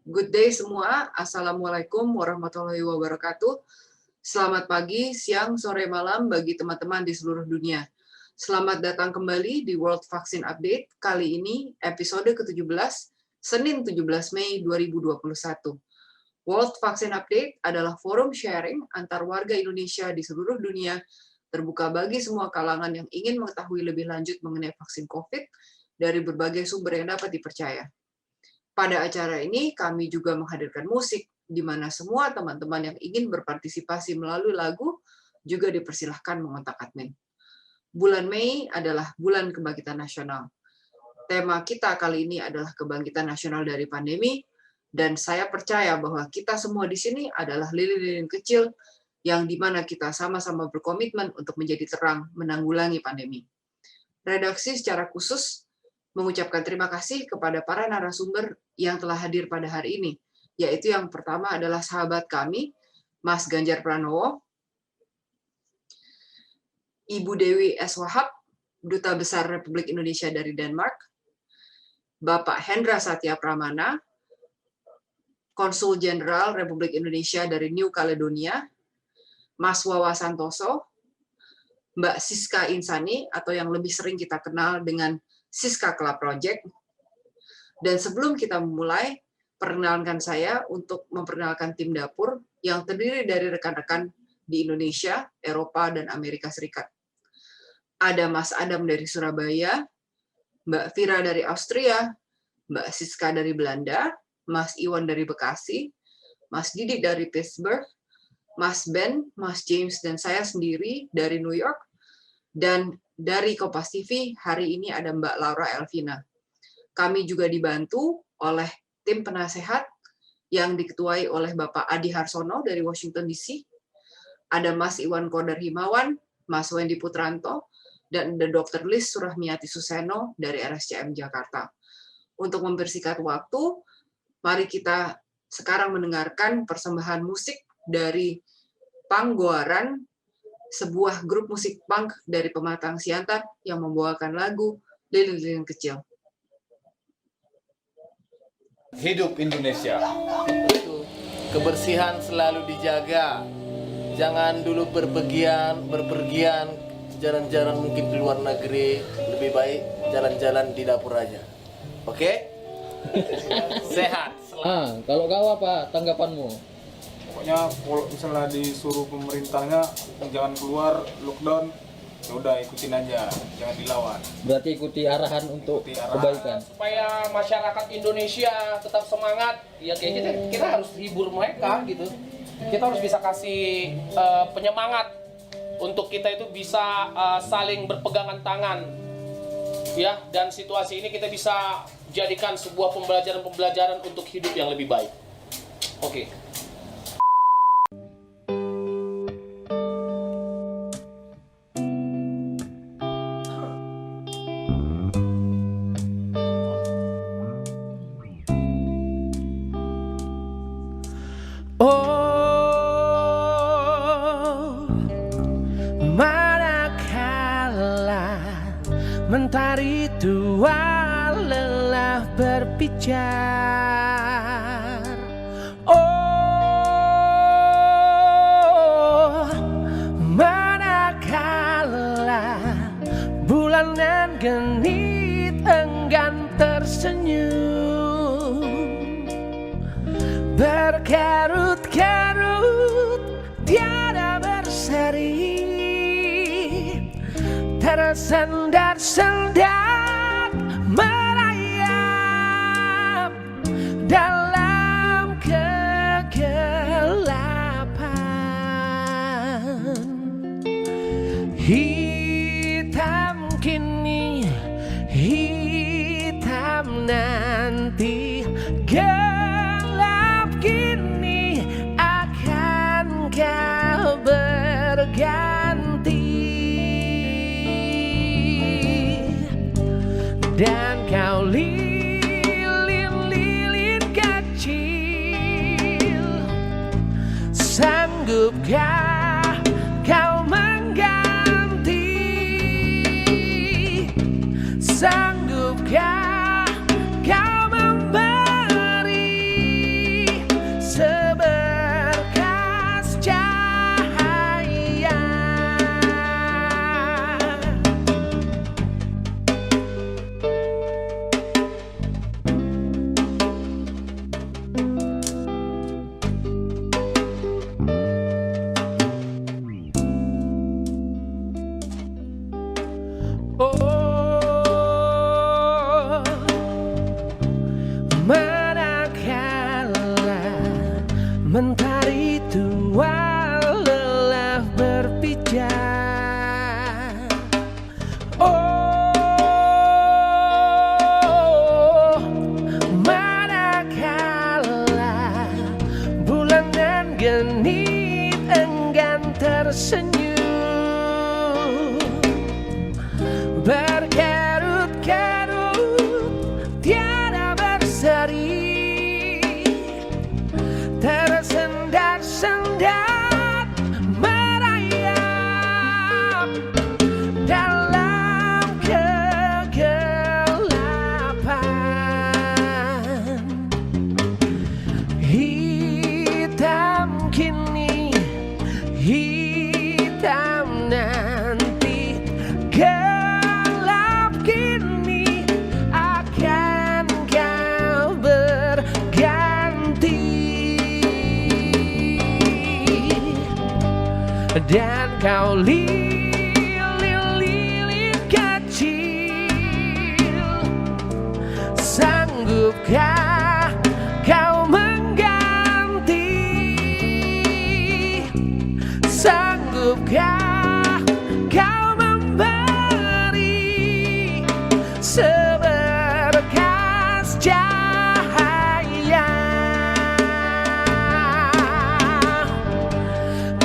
Good day semua. Assalamualaikum warahmatullahi wabarakatuh. Selamat pagi, siang, sore, malam bagi teman-teman di seluruh dunia. Selamat datang kembali di World Vaccine Update. Kali ini episode ke-17, Senin 17 Mei 2021. World Vaccine Update adalah forum sharing antar warga Indonesia di seluruh dunia, terbuka bagi semua kalangan yang ingin mengetahui lebih lanjut mengenai vaksin COVID dari berbagai sumber yang dapat dipercaya. Pada acara ini, kami juga menghadirkan musik, di mana semua teman-teman yang ingin berpartisipasi melalui lagu juga dipersilahkan mengontak admin. Bulan Mei adalah bulan kebangkitan nasional. Tema kita kali ini adalah kebangkitan nasional dari pandemi, dan saya percaya bahwa kita semua di sini adalah lilin-lilin kecil yang di mana kita sama-sama berkomitmen untuk menjadi terang menanggulangi pandemi. Redaksi secara khusus mengucapkan terima kasih kepada para narasumber yang telah hadir pada hari ini, yaitu yang pertama adalah sahabat kami, Mas Ganjar Pranowo, Ibu Dewi S. Wahab, Duta Besar Republik Indonesia dari Denmark, Bapak Hendra Satya Pramana, Konsul Jenderal Republik Indonesia dari New Caledonia, Mas Wawa Santoso, Mbak Siska Insani, atau yang lebih sering kita kenal dengan Siska Club Project. Dan sebelum kita memulai, perkenalkan saya untuk memperkenalkan tim dapur yang terdiri dari rekan-rekan di Indonesia, Eropa, dan Amerika Serikat. Ada Mas Adam dari Surabaya, Mbak Vira dari Austria, Mbak Siska dari Belanda, Mas Iwan dari Bekasi, Mas Didik dari Pittsburgh, Mas Ben, Mas James, dan saya sendiri dari New York. Dan dari Kompas TV, hari ini ada Mbak Laura Elvina. Kami juga dibantu oleh tim penasehat yang diketuai oleh Bapak Adi Harsono dari Washington DC, ada Mas Iwan Kodar Himawan, Mas Wendy Putranto, dan ada Dr. Liz Surahmiati Suseno dari RSCM Jakarta. Untuk mempersingkat waktu, mari kita sekarang mendengarkan persembahan musik dari Panggoaran, sebuah grup musik punk dari Pematang Siantar yang membawakan lagu Lilin-Lilin Kecil. Hidup Indonesia. Kebersihan selalu dijaga. Jangan dulu berpergian jalan-jalan mungkin ke luar negeri. Lebih baik jalan-jalan di dapur aja. Oke? Sehat. Kalau kau apa tanggapanmu? Pokoknya kalau misalnya disuruh pemerintahnya jangan keluar, lockdown, ya udah ikutin aja, jangan dilawan. Berarti ikuti arahan untuk kebaikan. Supaya masyarakat Indonesia tetap semangat, ya kayak kita harus hibur mereka gitu. Kita harus bisa kasih penyemangat untuk kita itu bisa saling berpegangan tangan, ya. Dan situasi ini kita bisa jadikan sebuah pembelajaran untuk hidup yang lebih baik. Oke. Mentari tua lelah berpijar. Oh, manakala bulan dan genit enggan tersenyum, berkerut-kerut tiada berseri, tersendat-sendat merayap dalam kegelapan. Hitam kini, hitam nanti, gelap kini akan kau berganti. Dan kau lilin-lilin kecil, sanggupkah kau mengganti? Sanggupkah kau memberi dan kau lilin kecil. Sanggupkah kau mengganti? Sanggupkah kau memberi seberkas cahaya?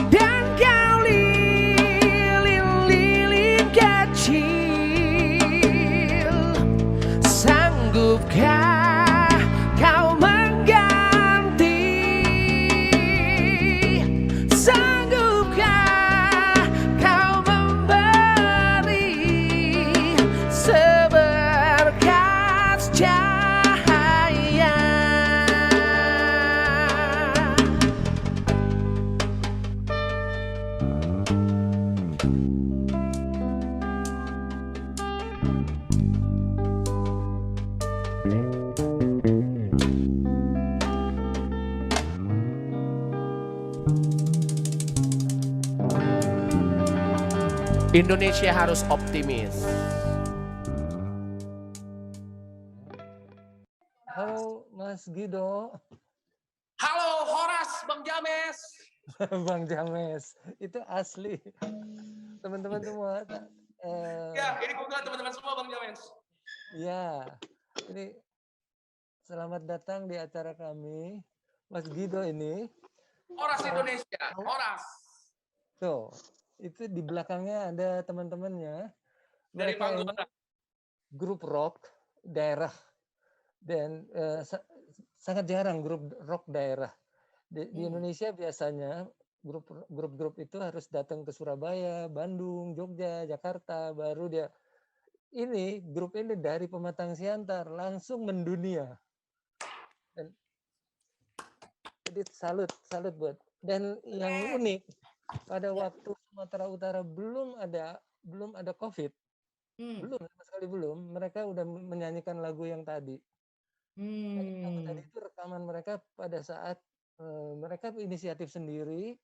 Dan kau lilin kecil, sanggupkah kau mengganti? Sanggupkah kau memberi seberkas cahaya? Indonesia harus optimis. Halo Mas Guido, Halo Horas, Bang James. Bang James, itu asli. Teman-teman semua, Ya, ini bukan teman-teman semua Bang James. ya, ini selamat datang di acara kami. Mas Guido ini, Horas Indonesia, Horas. tuh, itu di belakangnya ada teman-temannya. Dari Mereka ini Bangkota. grup rock daerah dan sangat jarang grup rock daerah. Di Indonesia biasanya grup-grup itu harus datang ke Surabaya, Bandung, Jogja, Jakarta, baru dia. Ini grup ini dari Pematang Siantar langsung mendunia. Dan, jadi salut buat. Dan yang unik pada waktu Sumatera Utara belum ada COVID, belum sama sekali belum. Mereka udah menyanyikan lagu yang tadi. Dan lagu tadi itu rekaman mereka pada saat mereka inisiatif sendiri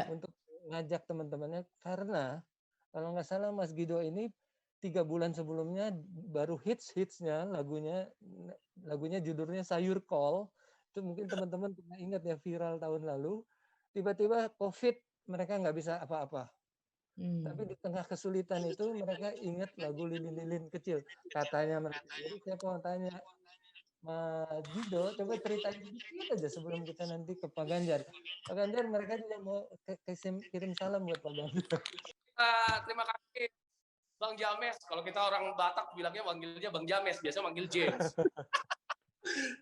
untuk ngajak teman-temannya, karena kalau nggak salah Mas Guido ini 3 bulan sebelumnya baru hitsnya lagunya judulnya Sayur Kol. Itu mungkin teman-teman pernah ingat ya, viral tahun lalu. Tiba-tiba COVID, mereka nggak bisa apa-apa. Tapi di tengah kesulitan itu mereka ingat lagu Lilin-Lilin Kecil. Katanya mereka. Jadi saya mau tanya, Mas Guido, coba ceritain sedikit aja sebelum kita nanti ke Pak Ganjar. Pak Ganjar, mereka juga mau kirim salam buat Pak Ganjar. Terima kasih Bang James. Kalau kita orang Batak bilangnya manggilnya Bang James, biasanya manggil James.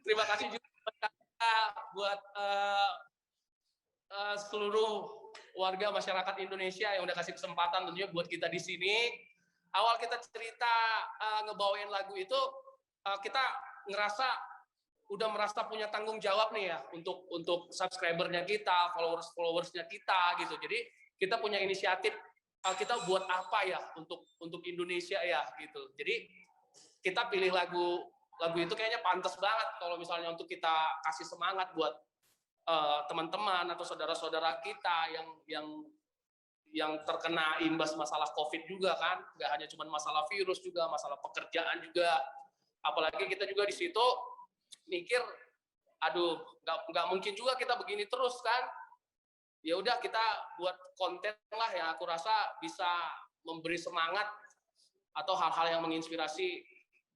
Terima kasih juga buat seluruh warga masyarakat Indonesia yang udah kasih kesempatan tentunya buat kita di sini. Awal kita cerita ngebawain lagu itu, kita udah merasa punya tanggung jawab nih ya untuk subscribernya kita, followersnya kita gitu. Jadi kita punya inisiatif, kita buat apa ya untuk Indonesia ya gitu. Jadi kita pilih lagu itu kayaknya pantas banget kalau misalnya untuk kita kasih semangat buat teman-teman atau saudara-saudara kita yang terkena imbas masalah COVID juga kan, nggak hanya cuma masalah virus juga, masalah pekerjaan juga. Apalagi kita juga di situ mikir, aduh, nggak mungkin juga kita begini terus kan. Ya udah kita buat konten lah yang aku rasa bisa memberi semangat atau hal-hal yang menginspirasi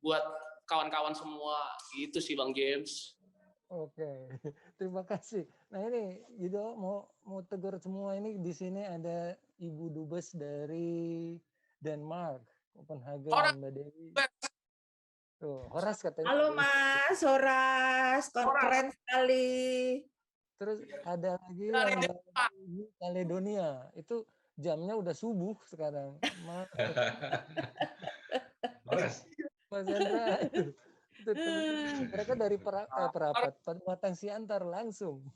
buat kawan-kawan semua. Itu sih Bang James. Oke, terima kasih. Nah ini Guido mau tegur semua ini, di sini ada Ibu Dubes dari Denmark, Copenhagen, Mbak Dewi. Tuh, Horas katanya. Halo Mas Horas, keren sekali. Terus ada lagi yang dari Caledonia, itu jamnya udah subuh sekarang. Mas Hendra, mereka dari Pematang Siantar langsung.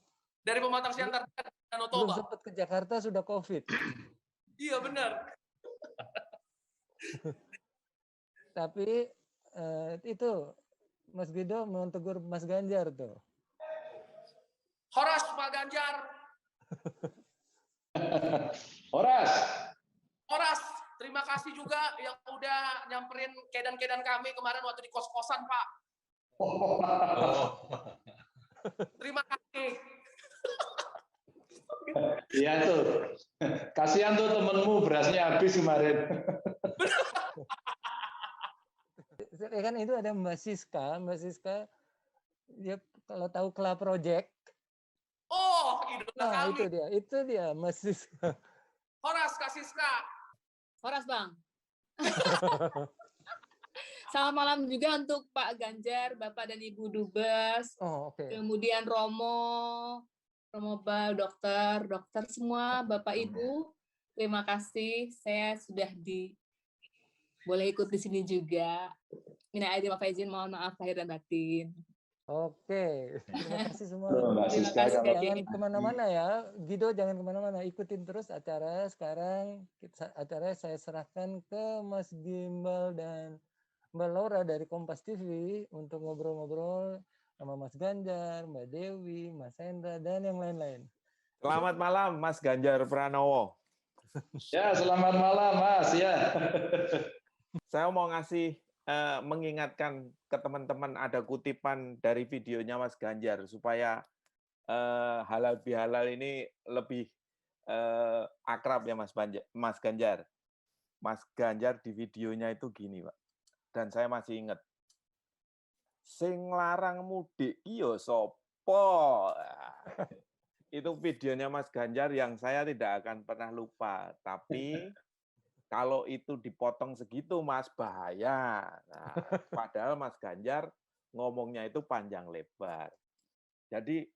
Dari Pematang Siantar dan Danau Belum Toba. sempat ke Jakarta sudah COVID. Iya benar. Tapi itu Mas Guido mau tegur Mas Ganjar tuh. Horas Pak Ganjar. Horas. Horas, terima kasih juga yang udah nyamperin kedan-kedan kami kemarin waktu di kos-kosan, Pak. Terima kasih. Iya tuh. Kasihan tuh temenmu berasnya habis kemarin. Ya kan itu ada Mbak Siska dia kalau tahu Kla Project. Oh, idola Nah, kami. itu dia Mbak Siska. Horas, Kak Siska. Horas, Bang. Selamat malam juga untuk Pak Ganjar, Bapak dan Ibu Dubes. Oh, oke. Kemudian Romo Bal, dokter semua, Bapak Ibu. Terima kasih, saya sudah boleh ikut di sini juga. Mina aidin wal faizin, mohon maaf lahir dan batin. Oke, terima kasih semua. Mbak Siska, Jangan kemana-mana ya, Guido jangan kemana-mana. Ikutin terus acara sekarang. Acara saya serahkan ke Mas Gimbal dan Mbak Laura dari Kompas TV untuk ngobrol-ngobrol sama Mas Ganjar, Mbak Dewi, Mas Hendra, dan yang lain-lain. Selamat malam, Mas Ganjar Pranowo. Ya, selamat malam, Mas. Ya. Saya mau mengingatkan ke teman-teman ada kutipan dari videonya Mas Ganjar supaya halal bihalal ini lebih akrab ya Mas Ganjar. Mas Ganjar di videonya itu gini, Pak. Dan saya masih ingat. Sing larang mudik iyo sopo. Itu videonya Mas Ganjar yang saya tidak akan pernah lupa. Tapi kalau itu dipotong segitu, Mas, bahaya. Nah, padahal Mas Ganjar ngomongnya itu panjang lebar. Jadi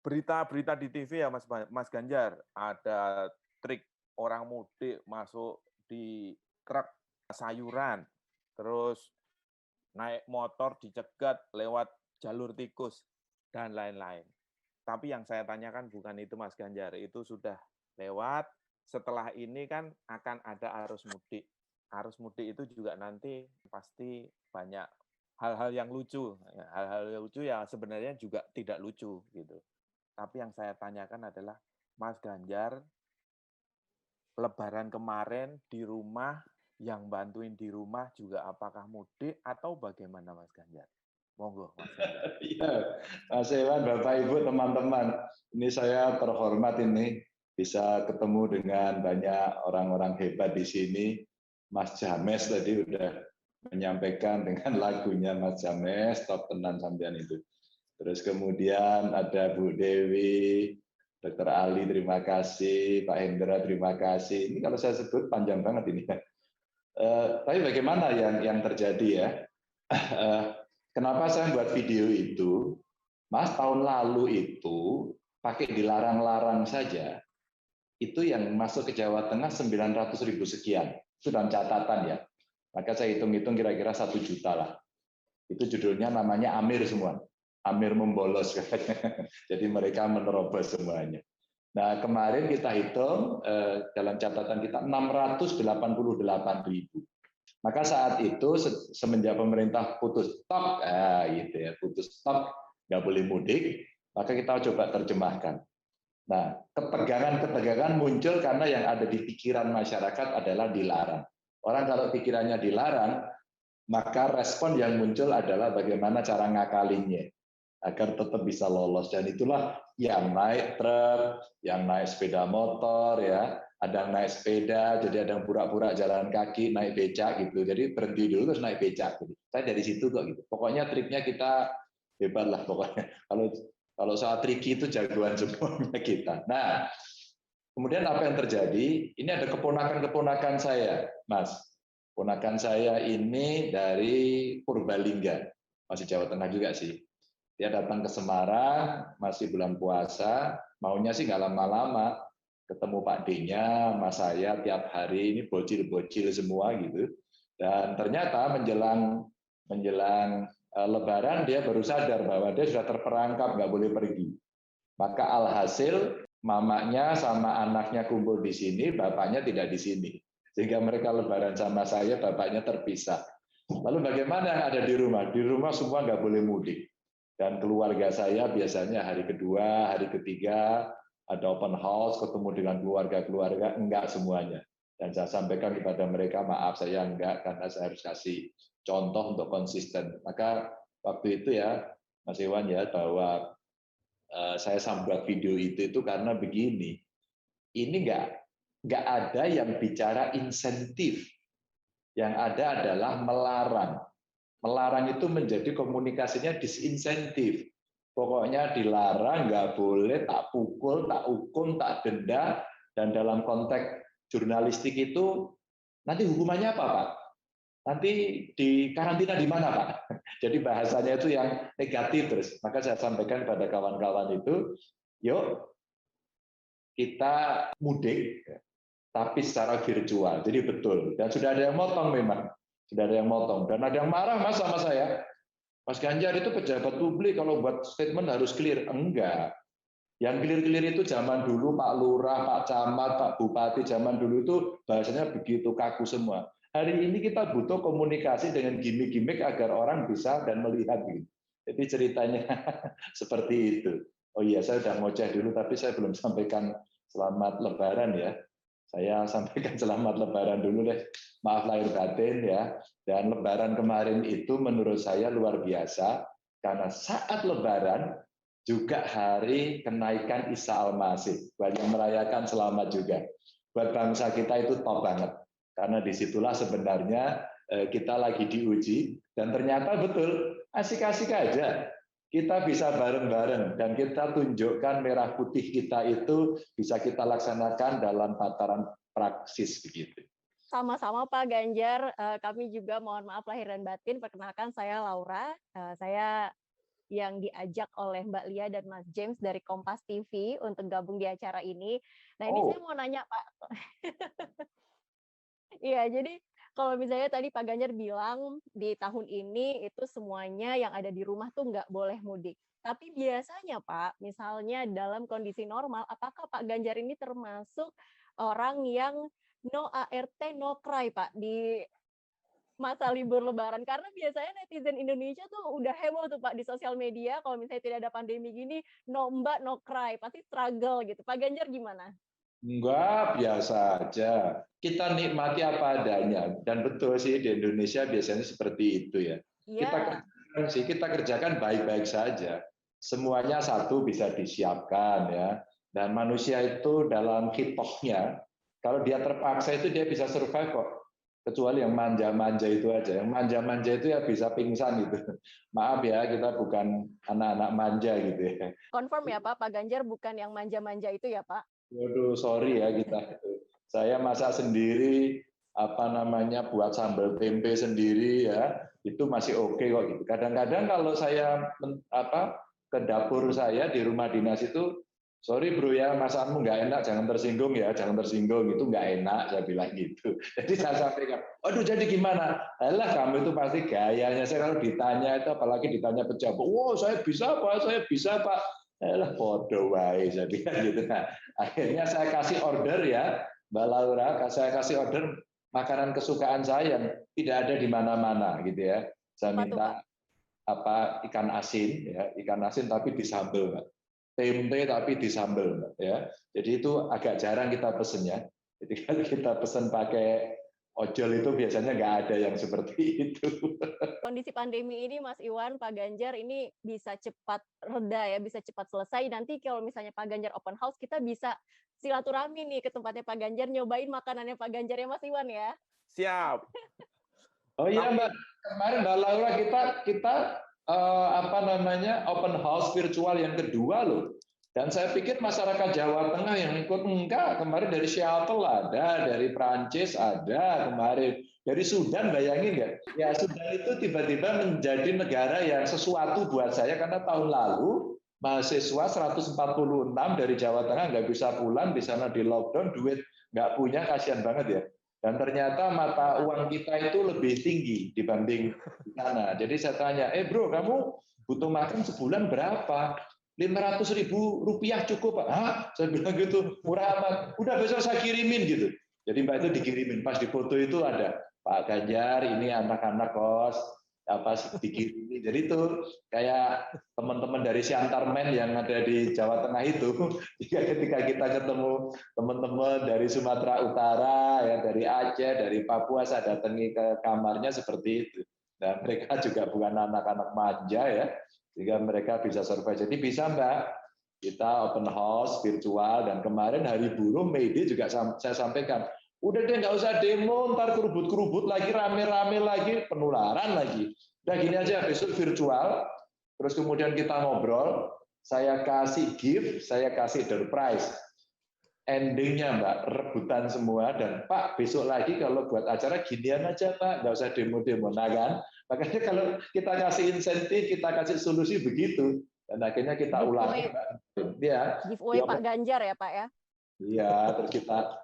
berita-berita di TV ya Mas Ganjar, ada trik orang mudik masuk di truk sayuran, terus naik motor dicegat lewat jalur tikus, dan lain-lain. Tapi yang saya tanyakan bukan itu Mas Ganjar, itu sudah lewat. Setelah ini kan akan ada arus mudik. Arus mudik itu juga nanti pasti banyak hal-hal yang lucu. Hal-hal yang lucu ya sebenarnya juga tidak lucu gitu. Tapi yang saya tanyakan adalah Mas Ganjar, Lebaran kemarin di rumah, yang bantuin di rumah juga apakah mudik atau bagaimana Mas Ganjar? Monggo Mas Ganjar. Iya, Mas Ewan, Bapak Ibu, teman-teman. Ini saya terhormat ini bisa ketemu dengan banyak orang-orang hebat di sini. Mas James tadi udah menyampaikan dengan lagunya Mas James, top tenan sampean itu. Terus kemudian ada Bu Dewi, Dr. Ali, terima kasih, Pak Hendra, terima kasih. Ini kalau saya sebut panjang banget ini. Tapi bagaimana yang terjadi ya? Kenapa saya buat video itu? Mas, tahun lalu itu pakai dilarang-larang saja. Itu yang masuk ke Jawa Tengah 900.000 sekian. Itu dalam catatan ya. Maka saya hitung-hitung kira-kira 1 juta lah. Itu judulnya namanya Amir semua. Amir membolos. Jadi mereka menerobos semuanya. Nah, kemarin kita hitung dalam catatan kita 688.000. Maka saat itu semenjak pemerintah putus stop, gitu ya, putus stop, nggak boleh mudik, maka kita coba terjemahkan. Nah, ketegangan-ketegangan muncul karena yang ada di pikiran masyarakat adalah dilarang. Orang kalau pikirannya dilarang, maka respon yang muncul adalah bagaimana cara ngakalinnya agar tetap bisa lolos. Dan itulah yang naik truk, yang naik sepeda motor, ya, ada yang naik sepeda, jadi ada yang pura-pura jalan kaki, naik becak gitu. Jadi berhenti dulu terus naik becak. Gitu. Saya dari situ kok gitu. Pokoknya triknya kita hebat lah pokoknya. Kalau soal triki itu jagoan semuanya kita. Nah, kemudian apa yang terjadi? Ini ada keponakan-keponakan saya, Mas. Ponakan saya ini dari Purbalingga, masih Jawa Tengah juga sih. Dia datang ke Semarang, masih bulan puasa, maunya sih nggak lama-lama. Ketemu Pak D-nya, Mas saya tiap hari, ini bocil-bocil semua gitu. Dan ternyata menjelang Lebaran dia baru sadar bahwa dia sudah terperangkap, nggak boleh pergi. Maka alhasil mamanya sama anaknya kumpul di sini, bapaknya tidak di sini. Sehingga mereka Lebaran sama saya, bapaknya terpisah. Lalu bagaimana yang ada di rumah? Di rumah semua nggak boleh mudik. Dan keluarga saya biasanya hari kedua, hari ketiga, ada open house, ketemu dengan keluarga-keluarga, enggak semuanya. Dan saya sampaikan kepada mereka, maaf saya enggak, karena saya harus kasih contoh untuk konsisten. Maka waktu itu ya, Mas Iwan ya, bahwa saya buat video itu karena begini, ini enggak ada yang bicara insentif, yang ada adalah melarang. Melarang itu menjadi komunikasinya disinsentif. Pokoknya dilarang, nggak boleh, tak pukul, tak hukum, tak denda, dan dalam konteks jurnalistik itu nanti hukumannya apa, Pak? Nanti di karantina di mana, Pak? Jadi bahasanya itu yang negatif terus. Maka saya sampaikan pada kawan-kawan itu, yuk kita mudik, tapi secara virtual. Jadi betul. Dan sudah ada yang motong memang. Sudah ada yang motong. Dan ada yang marah Mas sama saya. Mas Ganjar itu pejabat publik, kalau buat statement harus clear. Enggak. Yang clear-clear itu zaman dulu Pak Lurah, Pak Camat, Pak Bupati, zaman dulu itu bahasanya begitu kaku semua. Hari ini kita butuh komunikasi dengan gimmick-gimmick agar orang bisa dan melihat. Jadi ceritanya seperti itu. Oh iya, saya sudah ngoceh dulu, tapi saya belum sampaikan selamat Lebaran ya. Saya sampaikan selamat Lebaran dulu deh. Maaf lahir batin ya. Dan Lebaran kemarin itu menurut saya luar biasa karena saat Lebaran juga hari kenaikan Isa Al-Masih. Buat yang merayakan selamat juga. Buat bangsa kita itu top banget. Karena disitulah sebenarnya kita lagi diuji dan ternyata betul asik-asik aja. Kita bisa bareng-bareng dan kita tunjukkan merah putih kita itu bisa kita laksanakan dalam tataran praksis begitu. Sama-sama Pak Ganjar, kami juga mohon maaf lahir dan batin. Perkenalkan saya Laura, saya yang diajak oleh Mbak Lia dan Mas James dari Kompas TV untuk gabung di acara ini. Nah ini saya mau nanya Pak. Iya, jadi kalau misalnya tadi Pak Ganjar bilang di tahun ini itu semuanya yang ada di rumah tuh nggak boleh mudik. Tapi biasanya Pak, misalnya dalam kondisi normal, apakah Pak Ganjar ini termasuk orang yang no ART, no cry Pak di masa libur Lebaran? Karena biasanya netizen Indonesia tuh udah heboh tuh Pak di sosial media, kalau misalnya tidak ada pandemi gini, no mbak, no cry, pasti struggle gitu. Pak Ganjar gimana? Enggak, biasa aja. Kita nikmati apa adanya. Dan betul sih di Indonesia biasanya seperti itu ya. Kita kerjakan baik-baik saja. Semuanya satu bisa disiapkan ya. Dan manusia itu dalam hitohnya, kalau dia terpaksa itu dia bisa survive kok. Kecuali yang manja-manja itu aja. Yang manja-manja itu ya bisa pingsan gitu. Maaf ya, kita bukan anak-anak manja gitu ya. Confirm ya Pak Ganjar bukan yang manja-manja itu ya Pak? Waduh, sorry ya kita. Saya masak sendiri, buat sambal tempe sendiri ya, itu masih oke kok gitu. Kadang-kadang kalau saya ke dapur saya di rumah dinas itu, sorry bro ya, masakanmu nggak enak, jangan tersinggung ya, jangan tersinggung, itu nggak enak, saya bilang gitu. Jadi saya sampaikan, aduh jadi gimana? Alah kamu itu pasti gayanya, saya kalau ditanya itu, apalagi ditanya pejabat, wow saya bisa Pak. Alah podo wae, saya bilang gitu. Nah, akhirnya saya kasih order ya, Mbak Laura, saya kasih order makanan kesukaan saya yang tidak ada di mana-mana gitu ya. Saya minta ikan asin ya, ikan asin tapi disambel, Mbak. Tempe tapi disambel, Mbak, ya. Jadi itu agak jarang kita pesennya. Jadi kalau kita pesen pakai ojol itu biasanya nggak ada yang seperti itu. Kondisi pandemi ini Mas Iwan, Pak Ganjar ini bisa cepat reda ya, bisa cepat selesai. Nanti kalau misalnya Pak Ganjar open house, kita bisa silaturahmi nih ke tempatnya Pak Ganjar, nyobain makanannya Pak Ganjar ya Mas Iwan ya. Siap. Oh iya Mbak, kemarin Mbak Laura kita open house virtual yang kedua loh. Dan saya pikir masyarakat Jawa Tengah yang ikut enggak. Kemarin dari Seattle ada, dari Prancis ada, kemarin dari Sudan, bayangin nggak? Ya Sudan itu tiba-tiba menjadi negara yang sesuatu buat saya karena tahun lalu mahasiswa 146 dari Jawa Tengah nggak bisa pulang, di sana di lockdown, duit nggak punya, kasihan banget ya. Dan ternyata mata uang kita itu lebih tinggi dibanding di sana. Jadi saya tanya, bro, kamu butuh makan sebulan berapa? 500.000 rupiah cukup Pak. Hah? Saya bilang gitu, murah amat. Udah besok saya kirimin gitu. Jadi Mbak itu dikirimin. Pas di foto itu ada Pak Ganjar, ini anak-anak kos, dikirimi. Jadi itu kayak teman-teman dari Siantarmen yang ada di Jawa Tengah itu, ketika kita ketemu teman-teman dari Sumatera Utara, ya dari Aceh, dari Papua, saya datangi ke kamarnya seperti itu. Dan mereka juga bukan anak-anak manja ya, sehingga mereka bisa survive. Jadi bisa Mbak, kita open house virtual, dan kemarin Hari Buruh May Day juga saya sampaikan, udah deh nggak usah demo, ntar kerubut-kerubut lagi, rame-rame lagi, penularan lagi. Udah gini aja, besok virtual, terus kemudian kita ngobrol, saya kasih gift, saya kasih door prize. Endingnya Mbak, rebutan semua, dan Pak besok lagi kalau buat acara ginian aja Pak, nggak usah demo-demo. Nah kan, makanya kalau kita kasih insentif, kita kasih solusi begitu, dan akhirnya kita ulangi. Ya, Giveaway Pak Ganjar ya Pak ya? Iya, terus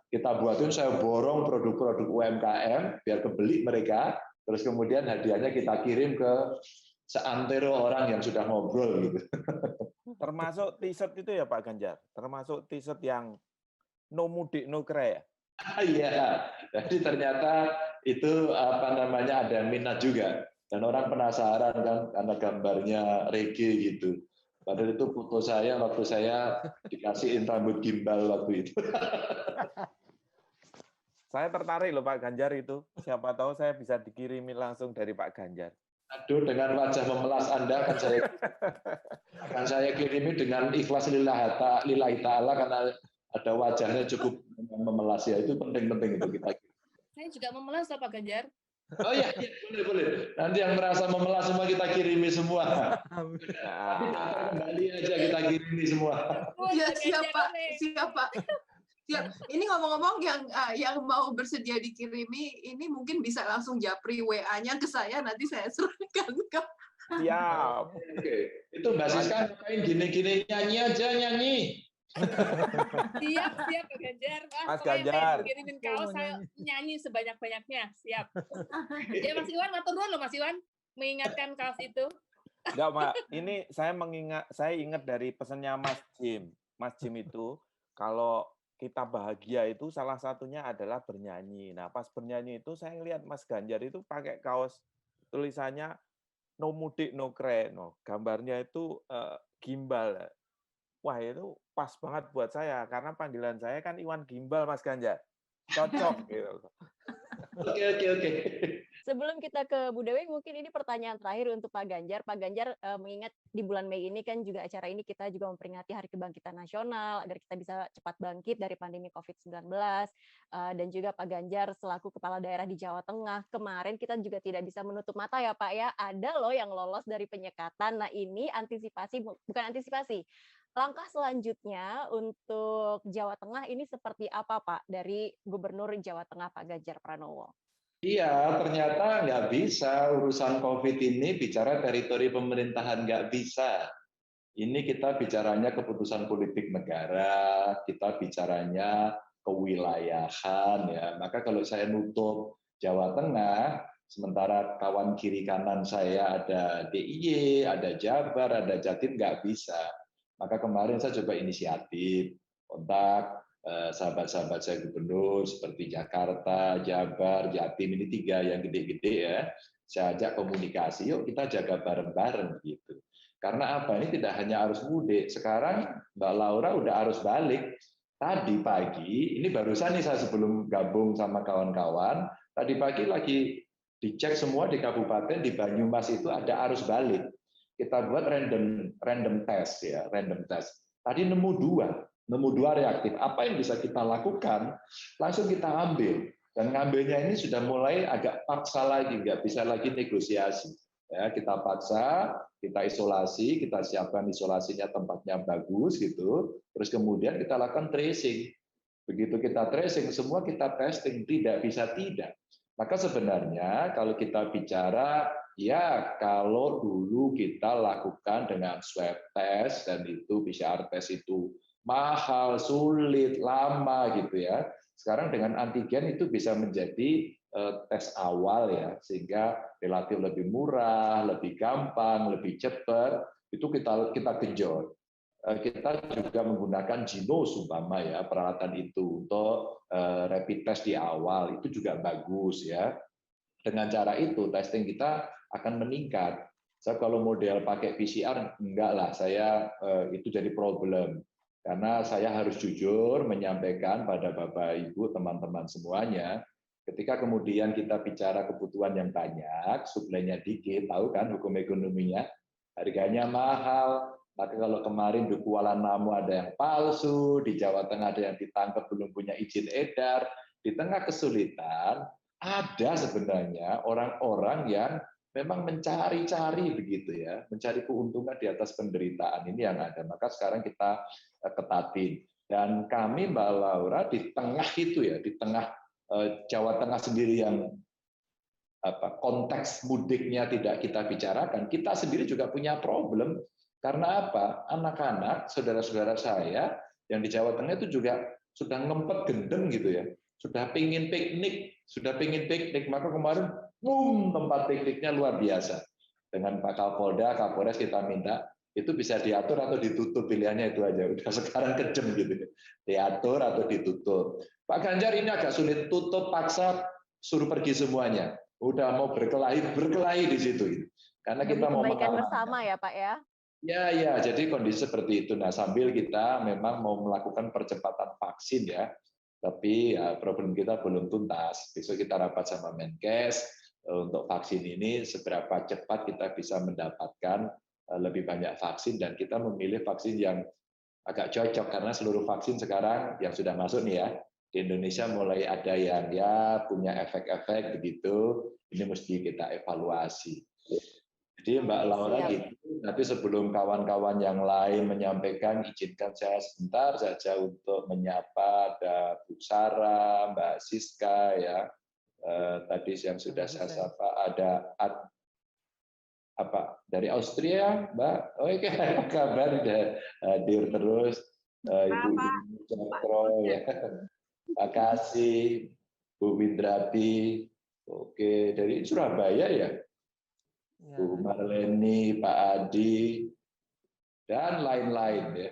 kita buatin, saya borong produk-produk UMKM biar kebeli mereka, terus kemudian hadiahnya kita kirim ke seantero orang yang sudah ngobrol gitu. Termasuk t-shirt itu ya Pak Ganjar, termasuk t-shirt yang no mudik no kre ya. Iya, jadi ternyata itu ada minat juga, dan orang penasaran kan karena gambarnya reggae gitu. Padahal itu foto saya waktu saya dikasihin rambut gimbal waktu itu. Saya tertarik loh Pak Ganjar itu. Siapa tahu saya bisa dikirimi langsung dari Pak Ganjar. Aduh, dengan wajah memelas Anda akan saya kirimi dengan ikhlas lillahi ta'ala, karena ada wajahnya cukup memelas ya. Itu penting-penting itu kita. Saya juga memelas loh Pak Ganjar. Oh iya, boleh. Nanti yang merasa memelas semua kita kirimi semua. Kembali aja kita kirimi semua. Ya siapa? Siap. Ini ngomong-ngomong yang mau bersedia dikirimi, ini mungkin bisa langsung japri WA-nya ke saya, nanti saya serahkan ke. Siap. Oke. Itu Mbak Siska ngapain gini-gini, nyanyi aja nyanyi. Siap Pak Ganjar. Mas Ganjar. Kirimin kaos, saya nyanyi sebanyak-banyaknya. Siap. Ya Mas Iwan, ngatur dulu Mas Iwan mengingatkan kaos itu. Enggak, Mbak. Ini saya ingat dari pesannya Mas Jim. Mas Jim itu kalau kita bahagia itu salah satunya adalah bernyanyi. Nah, pas bernyanyi itu saya lihat Mas Ganjar itu pakai kaos tulisannya no mudik no kre. No, gambarnya itu gimbal. Wah, itu pas banget buat saya karena panggilan saya kan Iwan Gimbal Mas Ganjar. Cocok gitu. Oke. Sebelum kita ke Bu Dewi, mungkin ini pertanyaan terakhir untuk Pak Ganjar. Pak Ganjar, mengingat di bulan Mei ini kan juga acara ini kita juga memperingati Hari Kebangkitan Nasional agar kita bisa cepat bangkit dari pandemi COVID-19, dan juga Pak Ganjar selaku kepala daerah di Jawa Tengah, kemarin kita juga tidak bisa menutup mata ya Pak ya, ada loh yang lolos dari penyekatan. Nah ini langkah selanjutnya untuk Jawa Tengah ini seperti apa Pak dari Gubernur Jawa Tengah Pak Ganjar Pranowo? Iya, ternyata nggak bisa urusan COVID ini bicara teritori pemerintahan, nggak bisa. Ini kita bicaranya keputusan politik negara, kita bicaranya kewilayahan ya. Maka kalau saya nutup Jawa Tengah, sementara kawan kiri kanan saya ada DIY, ada Jabar, ada Jatim, nggak bisa. Maka kemarin saya coba inisiatif, kontak sahabat-sahabat saya gubernur seperti Jakarta, Jabar, Jatim, ini 3 yang gede-gede ya. Saya ajak komunikasi, yuk kita jaga bareng-bareng gitu. Karena apa? Ini tidak hanya arus mudik. Sekarang Mbak Laura udah arus balik. Tadi pagi, ini barusan nih saya sebelum gabung sama kawan-kawan, tadi pagi lagi dicek semua di kabupaten, di Banyumas itu ada arus balik. Kita buat random test ya, random test. Tadi nemu dua reaktif. Apa yang bisa kita lakukan? Langsung kita ambil. Dan ngambilnya ini sudah mulai agak paksa lagi, nggak bisa lagi negosiasi. Ya, kita paksa, kita isolasi, kita siapkan isolasinya tempatnya bagus gitu. Terus kemudian kita lakukan tracing. Begitu kita tracing, semua kita testing, tidak bisa tidak. Maka sebenarnya kalau kita bicara, ya kalau dulu kita lakukan dengan swab test dan itu PCR test itu mahal, sulit, lama gitu ya. Sekarang dengan antigen itu bisa menjadi tes awal ya, sehingga relatif lebih murah, lebih gampang, lebih cepat. Itu kita genjot. Kita juga menggunakan Genos umpama ya, peralatan itu untuk rapid test di awal itu juga bagus ya. Dengan cara itu testing kita akan meningkat. Saya kalau model pakai PCR, enggak lah, saya itu jadi problem. Karena saya harus jujur menyampaikan pada Bapak, Ibu, teman-teman semuanya, ketika kemudian kita bicara kebutuhan yang banyak, suplainya dikit, tahu kan hukum ekonominya, harganya mahal. Maka kalau kemarin di Kuala Namu ada yang palsu, di Jawa Tengah ada yang ditangkap belum punya izin edar, di tengah kesulitan, ada sebenarnya orang-orang yang memang mencari-cari begitu ya, mencari keuntungan di atas penderitaan ini yang ada. Maka sekarang kita ketatin. Dan kami Mbak Laura di tengah itu ya, di tengah Jawa Tengah sendiri yang konteks mudiknya tidak kita bicarakan, kita sendiri juga punya problem. Karena apa? Anak-anak, saudara-saudara saya yang di Jawa Tengah itu juga sudah ngempet gendeng gitu ya, sudah pingin piknik, maka kemarin tempat pikniknya luar biasa. Dengan Pak Kapolda, Kapolres kita minta itu bisa diatur atau ditutup, pilihannya itu aja. Udah sekarang kejem gitu, diatur atau ditutup. Pak Ganjar ini agak sulit, tutup paksa, suruh pergi semuanya. Udah mau berkelahi di situ. Gitu. Karena kita mau kebaikan bersama ya Pak ya. Ya, jadi kondisi seperti itu. Nah, sambil kita memang mau melakukan percepatan vaksin ya, tapi ya, problem kita belum tuntas. Besok kita rapat sama Menkes untuk vaksin ini seberapa cepat kita bisa mendapatkan lebih banyak vaksin, dan kita memilih vaksin yang agak cocok karena seluruh vaksin sekarang yang sudah masuk nih ya di Indonesia mulai ada yang ya punya efek-efek begitu. Ini mesti kita evaluasi. Jadi Mbak Laura gitu. Tapi sebelum kawan-kawan yang lain menyampaikan, izinkan saya sebentar saja untuk menyapa ada Bu Sarah, Mbak Siska ya. Tadi yang sudah saya sapa ada dari Austria, Mbak. Oke, apa kabar? Hadir terus Ibu Cokro ya. Terima kasih Bu Windrati. Oke, dari Surabaya ya. Bu Marleni, Pak Adi, dan lain-lain ya.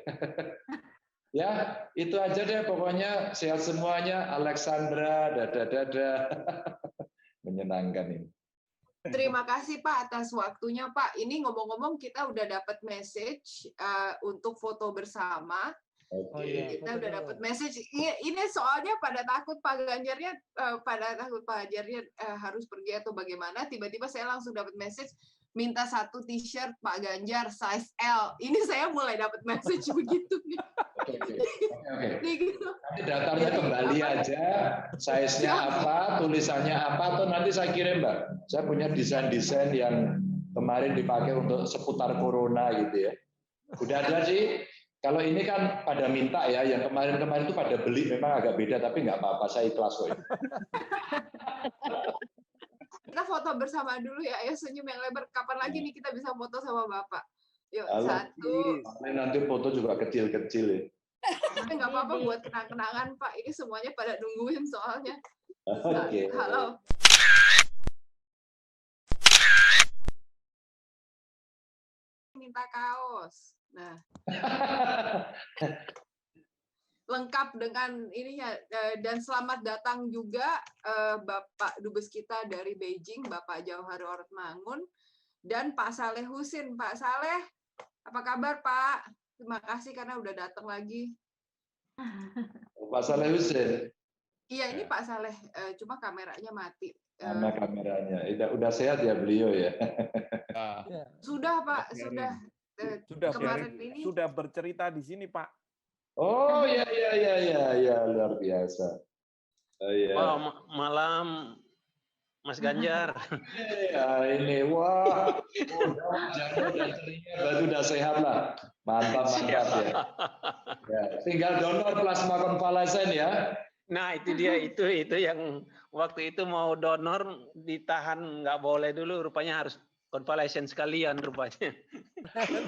Ya, itu aja deh pokoknya, sehat semuanya. Alexandra, dada. Menyenangkan ini. Terima kasih Pak atas waktunya Pak. Ini ngomong-ngomong kita udah dapat message untuk foto bersama. Kita udah dapat message. Ini soalnya pada takut Pak Ganjarnya harus pergi atau bagaimana. Tiba-tiba saya langsung dapat message minta 1 t-shirt Pak Ganjar size L. Ini saya mulai dapat message begitu. Nanti daftarnya kembali aja, size-nya apa, tulisannya apa, atau nanti saya kirim Mbak. Saya punya desain-desain yang kemarin dipakai untuk seputar corona gitu ya. Udah ada sih. Kalau ini kan pada minta ya, yang kemarin-kemarin itu pada beli, memang agak beda, tapi nggak apa-apa, saya ikhlas kok. Kita foto bersama dulu ya, ayo senyum yang lebar. Kapan lagi nih kita bisa foto sama Bapak? Yuk, satu. Nanti foto juga kecil-kecil ya. Nggak apa-apa buat kenang-kenangan Pak, ini semuanya pada nungguin soalnya. Oke. Halo. Minta kaos. Nah, lengkap dengan ininya, dan selamat datang juga Bapak Dubes kita dari Beijing, Bapak Jauhari Orotmangun, dan Pak Saleh Husin. Pak Saleh, apa kabar Pak? Terima kasih karena udah datang lagi. Pak Saleh Husin. Iya, ini Pak Saleh, cuma kameranya mati. Mana kameranya? Udah sehat ya beliau ya? Sudah Pak, sudah. Sudah bercerita di sini Pak. Oh ya luar biasa. Malam Mas Ganjar. Ya ini wah, berarti udah sehat lah. Mantap ya. Tinggal donor plasma konvalesen ya. Nah itu dia, itu yang waktu itu mau donor ditahan, nggak boleh dulu, rupanya harus konvalesen sekalian rupanya.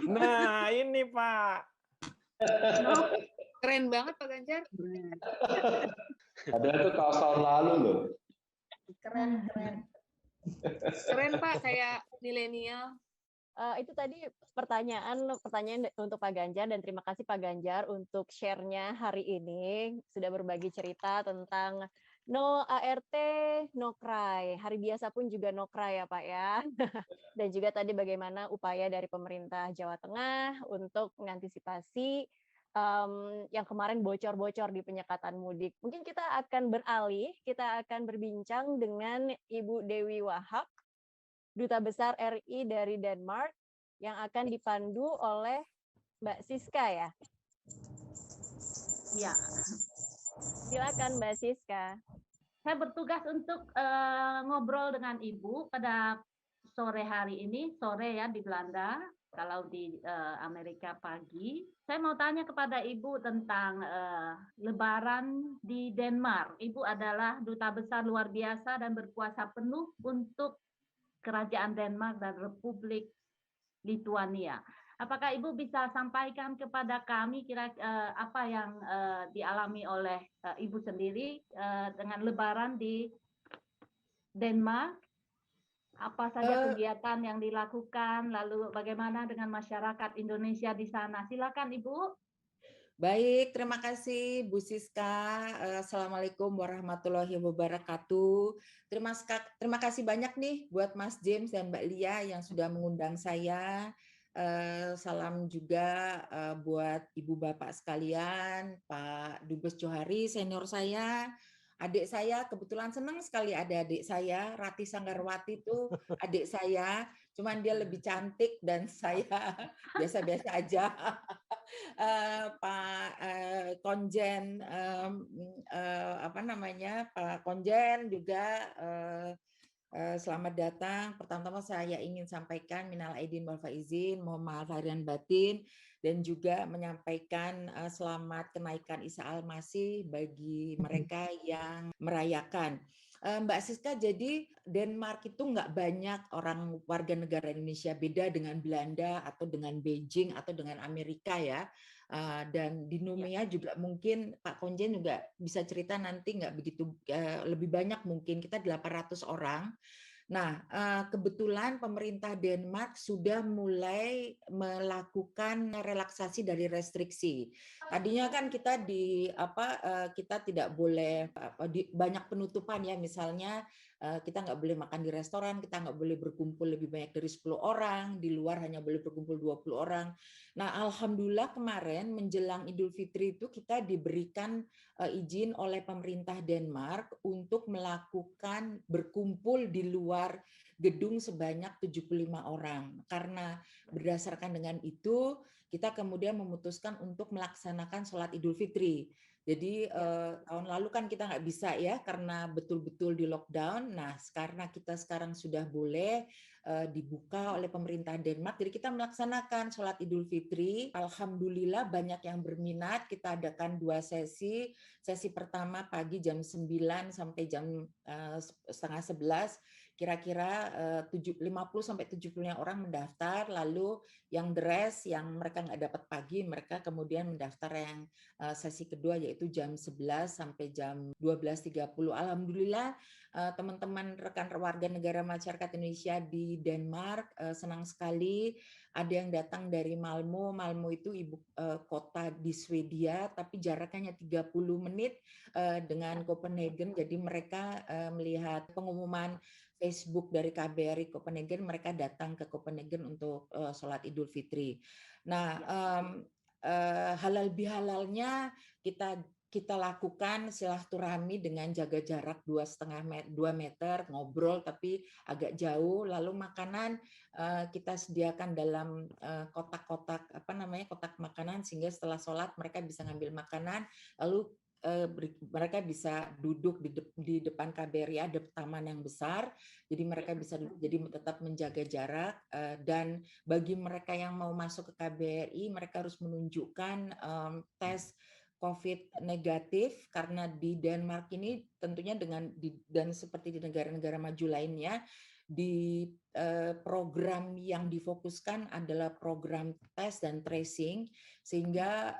Nah ini Pak. Keren banget Pak Ganjar. Ada itu kaos tahun lalu loh. Keren. Keren Pak, kayak milenial. Itu tadi pertanyaan untuk Pak Ganjar, dan terima kasih Pak Ganjar untuk share-nya hari ini, sudah berbagi cerita tentang No ART, no cry. Hari biasa pun juga no cry ya Pak ya. Dan juga tadi bagaimana upaya dari pemerintah Jawa Tengah untuk mengantisipasi yang kemarin bocor-bocor di penyekatan mudik. Mungkin kita akan beralih, kita akan berbincang dengan Ibu Dewi Wahab, Duta Besar RI dari Denmark, yang akan dipandu oleh Mbak Siska ya. Ya, Silakan Mbak Siska. saya bertugas untuk ngobrol dengan Ibu pada sore hari ini, sore ya di Belanda, kalau di Amerika pagi. Saya mau tanya kepada Ibu tentang Lebaran di Denmark. Ibu adalah duta besar luar biasa dan berkuasa penuh untuk Kerajaan Denmark dan Republik Lituania. Apakah Ibu bisa sampaikan kepada kami apa yang dialami oleh Ibu sendiri dengan Lebaran di Denmark? Apa saja kegiatan yang dilakukan, lalu bagaimana dengan masyarakat Indonesia di sana? Silakan Ibu. Baik, terima kasih Bu Siska. Assalamualaikum warahmatullahi wabarakatuh. Terima kasih banyak nih buat Mas James dan Mbak Lia yang sudah mengundang saya. Salam juga buat Ibu Bapak sekalian, Pak Dubes Johari senior saya, adik saya, kebetulan senang sekali ada adik saya, Rati Sanggarwati itu adik saya, cuman dia lebih cantik dan saya biasa-biasa aja. Pak Konjen, Pak Konjen juga selamat datang. Pertama-tama saya ingin sampaikan minal aidin wal faizin, mohon maaf lahir dan batin, dan juga menyampaikan selamat kenaikan Isa Al-Masih bagi mereka yang merayakan. Mbak Siska, jadi Denmark itu nggak banyak orang warga negara Indonesia, beda dengan Belanda atau dengan Beijing atau dengan Amerika ya. Dan di Numea juga mungkin Pak Konjen juga bisa cerita nanti nggak begitu lebih banyak, mungkin kita 800 orang. Nah, kebetulan pemerintah Denmark sudah mulai melakukan relaksasi dari restriksi. Tadinya kan kita kita tidak boleh banyak penutupan ya, misalnya kita nggak boleh makan di restoran, kita nggak boleh berkumpul lebih banyak dari 10 orang, di luar hanya boleh berkumpul 20 orang. Nah, alhamdulillah kemarin menjelang Idul Fitri itu kita diberikan izin oleh pemerintah Denmark untuk melakukan berkumpul di luar gedung sebanyak 75 orang. Karena berdasarkan dengan itu, kita kemudian memutuskan untuk melaksanakan sholat Idul Fitri. Jadi tahun lalu kan kita nggak bisa ya karena betul-betul di lockdown. Nah, karena kita sekarang sudah boleh dibuka oleh pemerintah Denmark, jadi kita melaksanakan sholat Idul Fitri. Alhamdulillah banyak yang berminat. Kita adakan 2 sesi. Sesi pertama pagi jam 9 sampai jam setengah 11. Kira-kira 50-70 orang mendaftar, lalu yang dress yang mereka nggak dapat pagi, mereka kemudian mendaftar yang sesi kedua yaitu jam 11 sampai jam 12.30. Alhamdulillah teman-teman rekan warga negara masyarakat Indonesia di Denmark senang sekali. Ada yang datang dari Malmö. Malmö itu ibu kota di Swedia, tapi jaraknya 30 menit dengan Copenhagen. Jadi mereka melihat pengumuman Facebook dari KBRI Copenhagen, mereka datang ke Copenhagen untuk sholat Idul Fitri. Nah, halal bihalalnya kita lakukan silaturahmi dengan jaga jarak 2 meter, ngobrol tapi agak jauh. Lalu makanan kita sediakan dalam kotak-kotak kotak makanan, sehingga setelah sholat mereka bisa ngambil makanan, lalu mereka bisa duduk di depan KBRI, ada taman yang besar, jadi mereka bisa jadi tetap menjaga jarak. Dan bagi mereka yang mau masuk ke KBRI, mereka harus menunjukkan tes COVID negatif, karena di Denmark ini tentunya dan seperti di negara-negara maju lainnya, di program yang difokuskan adalah program tes dan tracing, sehingga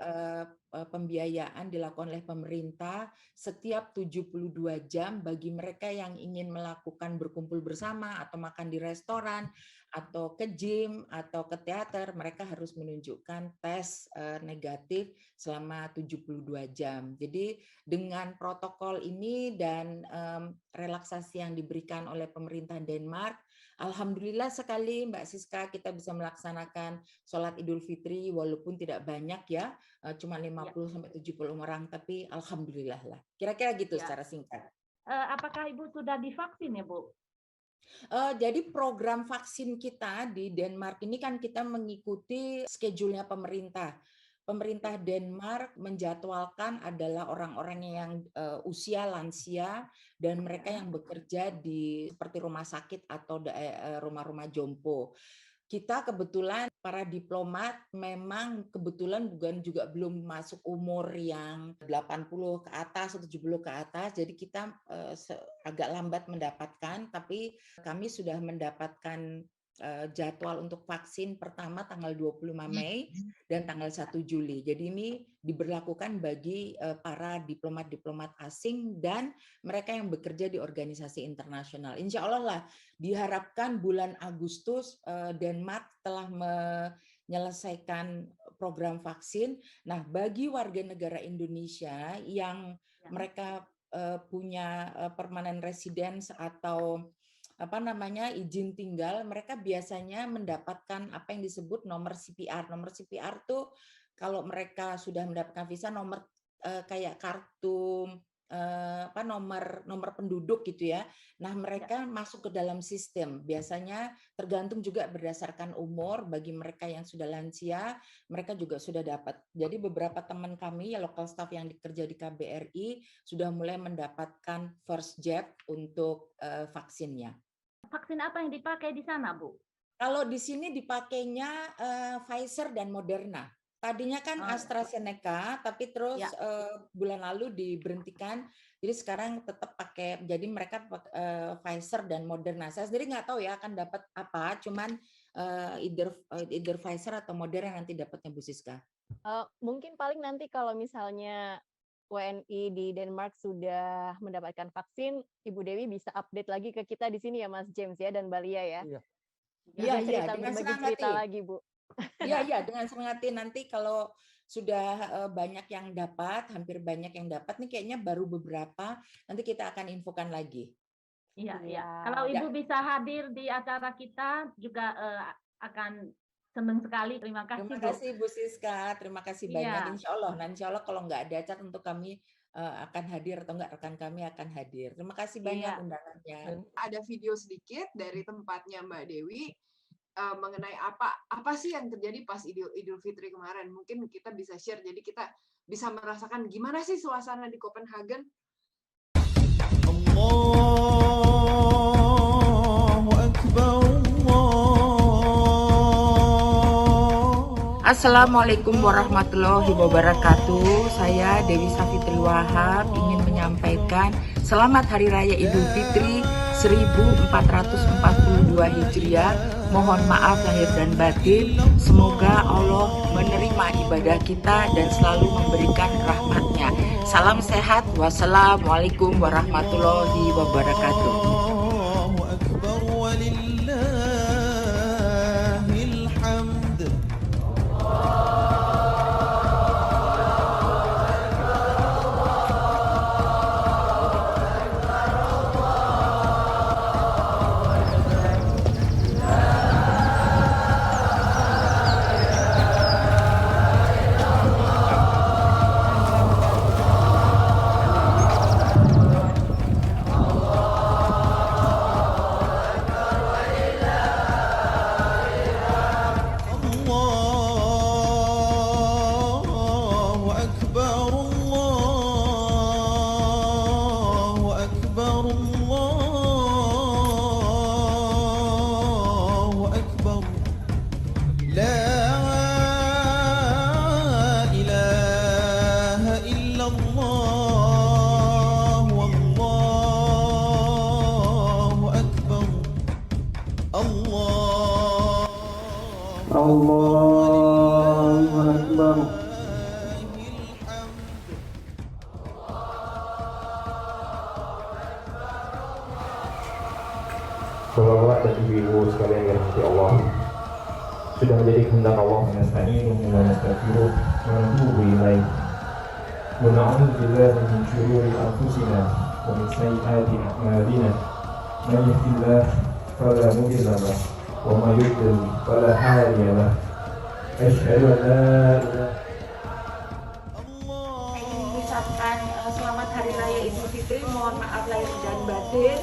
pembiayaan dilakukan oleh pemerintah setiap 72 jam bagi mereka yang ingin melakukan berkumpul bersama atau makan di restoran atau ke gym atau ke teater, mereka harus menunjukkan tes negatif selama 72 jam. Jadi dengan protokol ini dan relaksasi yang diberikan oleh pemerintah Denmark, alhamdulillah sekali Mbak Siska, kita bisa melaksanakan sholat Idul Fitri walaupun tidak banyak ya, cuma 50-70 orang, tapi alhamdulillah lah. Kira-kira gitu secara singkat. Apakah Ibu sudah divaksin ya, Bu? Jadi program vaksin kita di Denmark ini kan kita mengikuti schedule-nya pemerintah. Pemerintah Denmark menjadwalkan adalah orang-orang yang usia lansia dan mereka yang bekerja di seperti rumah sakit atau rumah-rumah jompo. Kita kebetulan para diplomat memang kebetulan juga belum masuk umur yang 80 ke atas atau 70 ke atas, jadi kita agak lambat mendapatkan, tapi kami sudah mendapatkan jadwal untuk vaksin pertama tanggal 25 Mei dan tanggal 1 Juli. Jadi ini diberlakukan bagi para diplomat-diplomat asing dan mereka yang bekerja di organisasi internasional. Insya Allah lah diharapkan bulan Agustus Denmark telah menyelesaikan program vaksin. Nah, bagi warga negara Indonesia yang mereka punya permanent residence atau izin tinggal, mereka biasanya mendapatkan apa yang disebut nomor CPR. Nomor CPR tuh kalau mereka sudah mendapatkan visa, nomor kayak kartu nomor penduduk gitu ya. Nah, mereka masuk ke dalam sistem. Biasanya tergantung juga berdasarkan umur. Bagi mereka yang sudah lansia, mereka juga sudah dapat. Jadi beberapa teman kami ya local staff yang bekerja di KBRI sudah mulai mendapatkan first jab untuk vaksinnya. Vaksin apa yang dipakai di sana, Bu? Kalau di sini dipakainya Pfizer dan Moderna. Tadinya kan AstraZeneca, tapi terus bulan lalu diberhentikan. Jadi sekarang tetap pakai. Jadi mereka Pfizer dan Moderna. Saya sendiri nggak tahu ya akan dapat apa. Cuman either Pfizer atau Moderna nanti dapatnya Bu Siska. Mungkin paling nanti kalau misalnya WNI di Denmark sudah mendapatkan vaksin, Ibu Dewi bisa update lagi ke kita di sini ya Mas James ya dan Balia ya. Iya, dengan senang hati lagi Bu. Iya, dengan senang hati. Nanti kalau sudah banyak yang dapat, hampir banyak yang dapat nih kayaknya baru beberapa, nanti kita akan infokan lagi. Iya. Kalau Ibu bisa hadir di acara kita juga akan senang sekali. Terima kasih. Terima kasih Bu Siska, terima kasih banyak. Insya Allah kalau nggak ada acara tentu kami akan hadir atau enggak rekan kami akan hadir. Terima kasih banyak undangannya. Ada video sedikit dari tempatnya Mbak Dewi mengenai apa sih yang terjadi pas Idul Fitri kemarin. Mungkin kita bisa share, jadi kita bisa merasakan gimana sih suasana di Copenhagen. Allahu Akbar. Assalamualaikum warahmatullahi wabarakatuh. Saya Dewi Safitri Wahab ingin menyampaikan selamat Hari Raya Idul Fitri 1442 Hijriah. Mohon maaf lahir dan batin. Semoga Allah menerima ibadah kita dan selalu memberikan rahmat-Nya. Salam sehat. Wassalamualaikum warahmatullahi wabarakatuh. Allahu Akbar. Bapak-bapak dan ibu-ibu sekalian yang dirahmati Allah, sudah menjadi kehendak Allah nasta'inuhu wa nastaghfiruh wa natubu ilaih wa na'udzu billahi min syururi anfusina wa min sayyiati a'malina man yahdihillahu fala mudilla lahu wa may yudlil fala hadiya lahu asyhadu an la ilaha Ingin mengucapkan selamat Hari Raya Idul Fitri, mohon maaf lahir dan batin.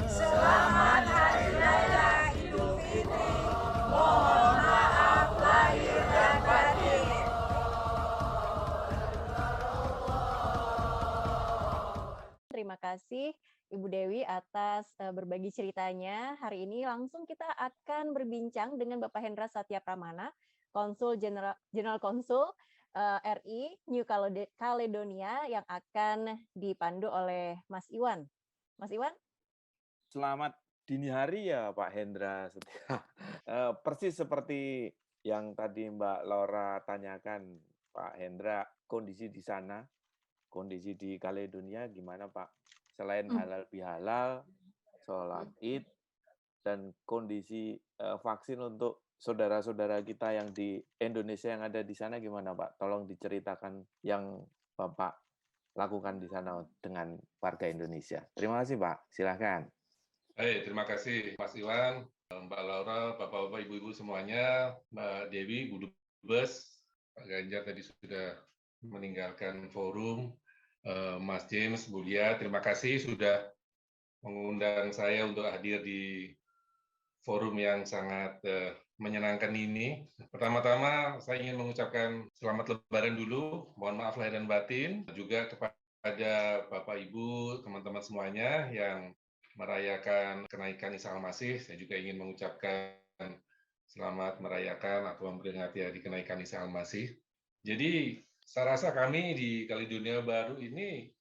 Selamat Hari Raya Idul Fitri. Mohon maaf lahir dan batin. Terima kasih Ibu Dewi atas berbagi ceritanya. Hari ini langsung kita akan berbincang dengan Bapak Hendra Satya Pramana, Konsul General Konsul RI New Caledonia yang akan dipandu oleh Mas Iwan. Mas Iwan? Selamat dini hari ya Pak Hendra Setia. Persis seperti yang tadi Mbak Laura tanyakan, Pak Hendra, kondisi di sana, kondisi di Caledonia gimana Pak? Selain halal bihalal, sholat Id, dan kondisi vaksin untuk saudara-saudara kita yang di Indonesia yang ada di sana gimana Pak? Tolong diceritakan yang Bapak lakukan di sana dengan warga Indonesia. Terima kasih Pak, silakan. Baik, terima kasih Mas Iwan, Mbak Laura, Bapak-Bapak, Ibu-Ibu semuanya, Mbak Dewi, Bu Dubes, Pak Ganjar tadi sudah meninggalkan forum, Mas James, Bu Lia, terima kasih sudah mengundang saya untuk hadir di forum yang sangat menyenangkan ini. Pertama-tama saya ingin mengucapkan selamat Lebaran dulu, mohon maaf lahir dan batin, juga kepada Bapak Ibu, teman-teman semuanya yang merayakan kenaikan Isa Al-Masih. Saya juga ingin mengucapkan selamat merayakan atau memperingati hari kenaikan Isa Al-Masih. Jadi saya rasa kami di Caledonia Baru ini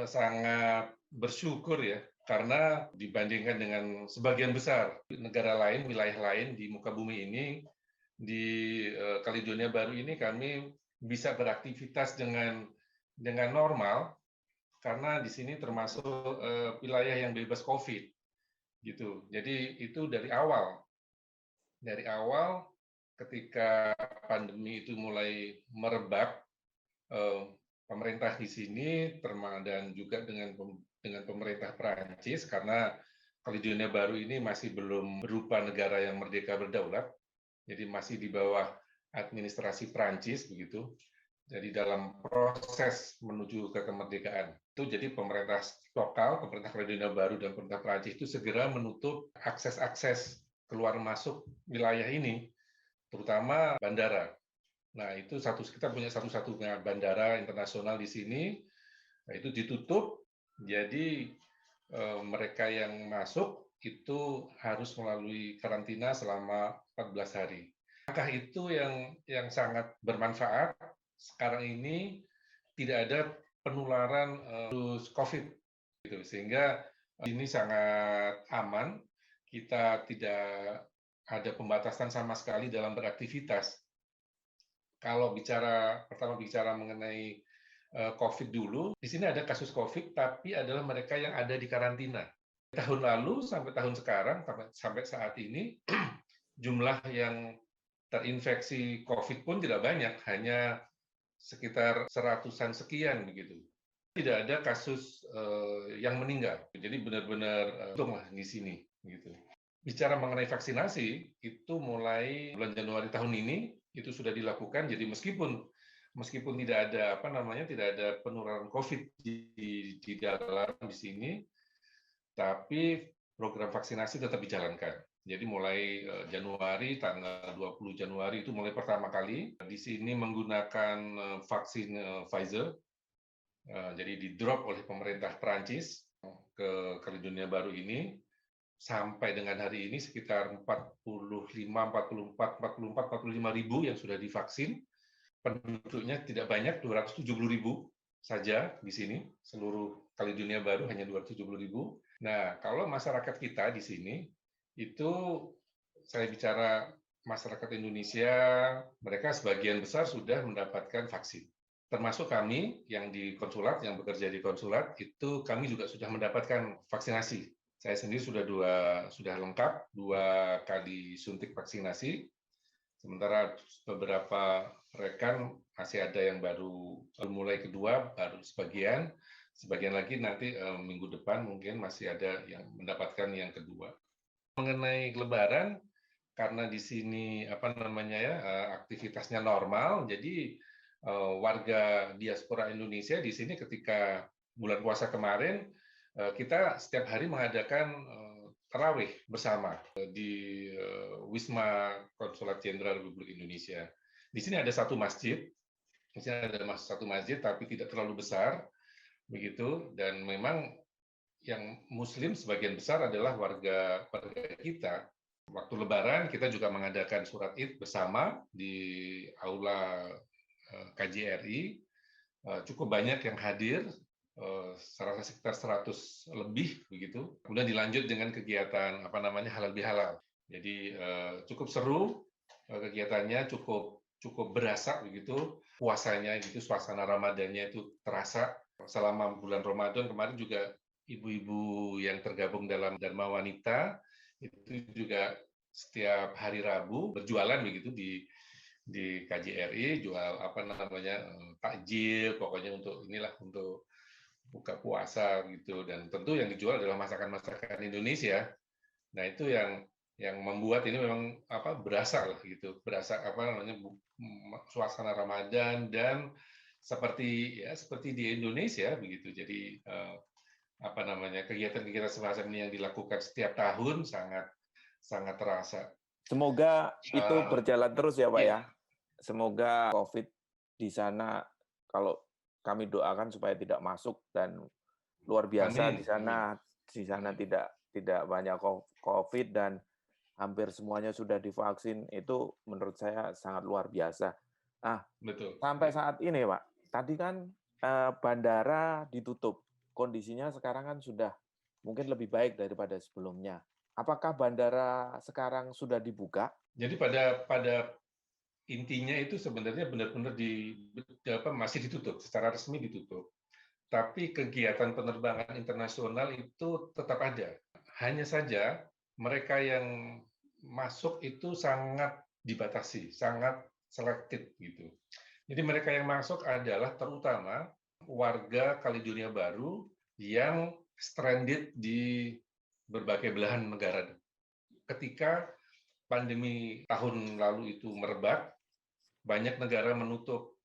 sangat bersyukur ya, karena dibandingkan dengan sebagian besar negara lain, wilayah lain di muka bumi ini, di Caledonia Baru ini kami bisa beraktivitas dengan normal, karena di sini termasuk wilayah yang bebas COVID, gitu. Jadi itu dari awal ketika pandemi itu mulai merebak, pemerintah di sini dan juga dengan pemerintah Perancis, karena Caledonia Baru ini masih belum berupa negara yang merdeka berdaulat, jadi masih di bawah administrasi Perancis begitu. Jadi dalam proses menuju ke kemerdekaan itu, jadi pemerintah lokal, pemerintah Caledonia Baru dan pemerintah Perancis itu segera menutup akses keluar masuk wilayah ini, terutama bandara. Nah itu kita punya satu-satunya bandara internasional di sini, nah, itu ditutup. Jadi mereka yang masuk itu harus melalui karantina selama 14 hari. Langkah itu yang sangat bermanfaat. Sekarang ini tidak ada penularan virus COVID, gitu. Sehingga ini sangat aman. Kita tidak ada pembatasan sama sekali dalam beraktivitas. Kalau pertama bicara mengenai COVID dulu, di sini ada kasus COVID, tapi adalah mereka yang ada di karantina. Tahun lalu sampai tahun sekarang, sampai saat ini, jumlah yang terinfeksi COVID pun tidak banyak, hanya sekitar 100-an sekian begitu. Tidak ada kasus yang meninggal. Jadi benar-benar untung lah di sini gitu. Bicara mengenai vaksinasi, itu mulai bulan Januari tahun ini itu sudah dilakukan. Jadi meskipun tidak ada tidak ada penularan COVID di dalam di sini, tapi program vaksinasi tetap dijalankan. Jadi mulai Januari, tanggal 20 Januari itu mulai pertama kali di sini menggunakan vaksin Pfizer. Jadi di-drop oleh pemerintah Prancis ke dunia baru ini. Sampai dengan hari ini sekitar 45 ribu yang sudah divaksin. Penduduknya tidak banyak, 270.000 saja di sini. Seluruh Kaledonia Baru hanya 270.000. Nah, kalau masyarakat kita di sini, itu saya bicara masyarakat Indonesia, mereka sebagian besar sudah mendapatkan vaksin. Termasuk kami yang di konsulat, yang bekerja di konsulat, itu kami juga sudah mendapatkan vaksinasi. Saya sendiri sudah lengkap 2 kali suntik vaksinasi. Sementara beberapa rekan masih ada yang baru mulai kedua, baru sebagian lagi nanti minggu depan mungkin masih ada yang mendapatkan yang kedua. Mengenai Lebaran, karena di sini aktivitasnya normal, jadi warga diaspora Indonesia di sini ketika bulan puasa kemarin kita setiap hari mengadakan tarawih bersama di Wisma Konsulat Jenderal Republik Indonesia. Di sini ada satu masjid, tapi tidak terlalu besar, begitu. Dan memang yang Muslim sebagian besar adalah warga kita. Waktu Lebaran kita juga mengadakan sholat Id bersama di aula KJRI. Cukup banyak yang hadir. Saya rasa sekitar 100 lebih begitu. Kemudian dilanjut dengan kegiatan halal bihalal. Jadi cukup seru kegiatannya, cukup berasa begitu. Puasanya gitu, suasana Ramadannya itu terasa. Selama bulan Ramadan kemarin juga ibu-ibu yang tergabung dalam Dharma Wanita itu juga setiap hari Rabu berjualan begitu di KJRI, jual takjil, pokoknya untuk buka puasa gitu. Dan tentu yang dijual adalah masakan-masakan Indonesia. Nah, itu yang membuat ini memang berasa lah gitu, berasa suasana Ramadan dan seperti di Indonesia begitu. Jadi kegiatan-kegiatan semacam ini yang dilakukan setiap tahun sangat terasa. Semoga itu berjalan terus ya, Pak ya. Semoga COVID di sana, kalau kami doakan supaya tidak masuk, dan luar biasa di sana tidak banyak COVID dan hampir semuanya sudah divaksin. Itu menurut saya sangat luar biasa. Nah, betul. Sampai saat ini, Pak, tadi kan bandara ditutup. Kondisinya sekarang kan sudah mungkin lebih baik daripada sebelumnya. Apakah bandara sekarang sudah dibuka? Jadi pada intinya itu sebenarnya benar-benar masih ditutup, secara resmi ditutup. Tapi kegiatan penerbangan internasional itu tetap ada. Hanya saja mereka yang masuk itu sangat dibatasi, sangat selektif gitu. Jadi mereka yang masuk adalah terutama warga Kaledonia Baru yang stranded di berbagai belahan negara. Ketika pandemi tahun lalu itu merebak, banyak negara menutup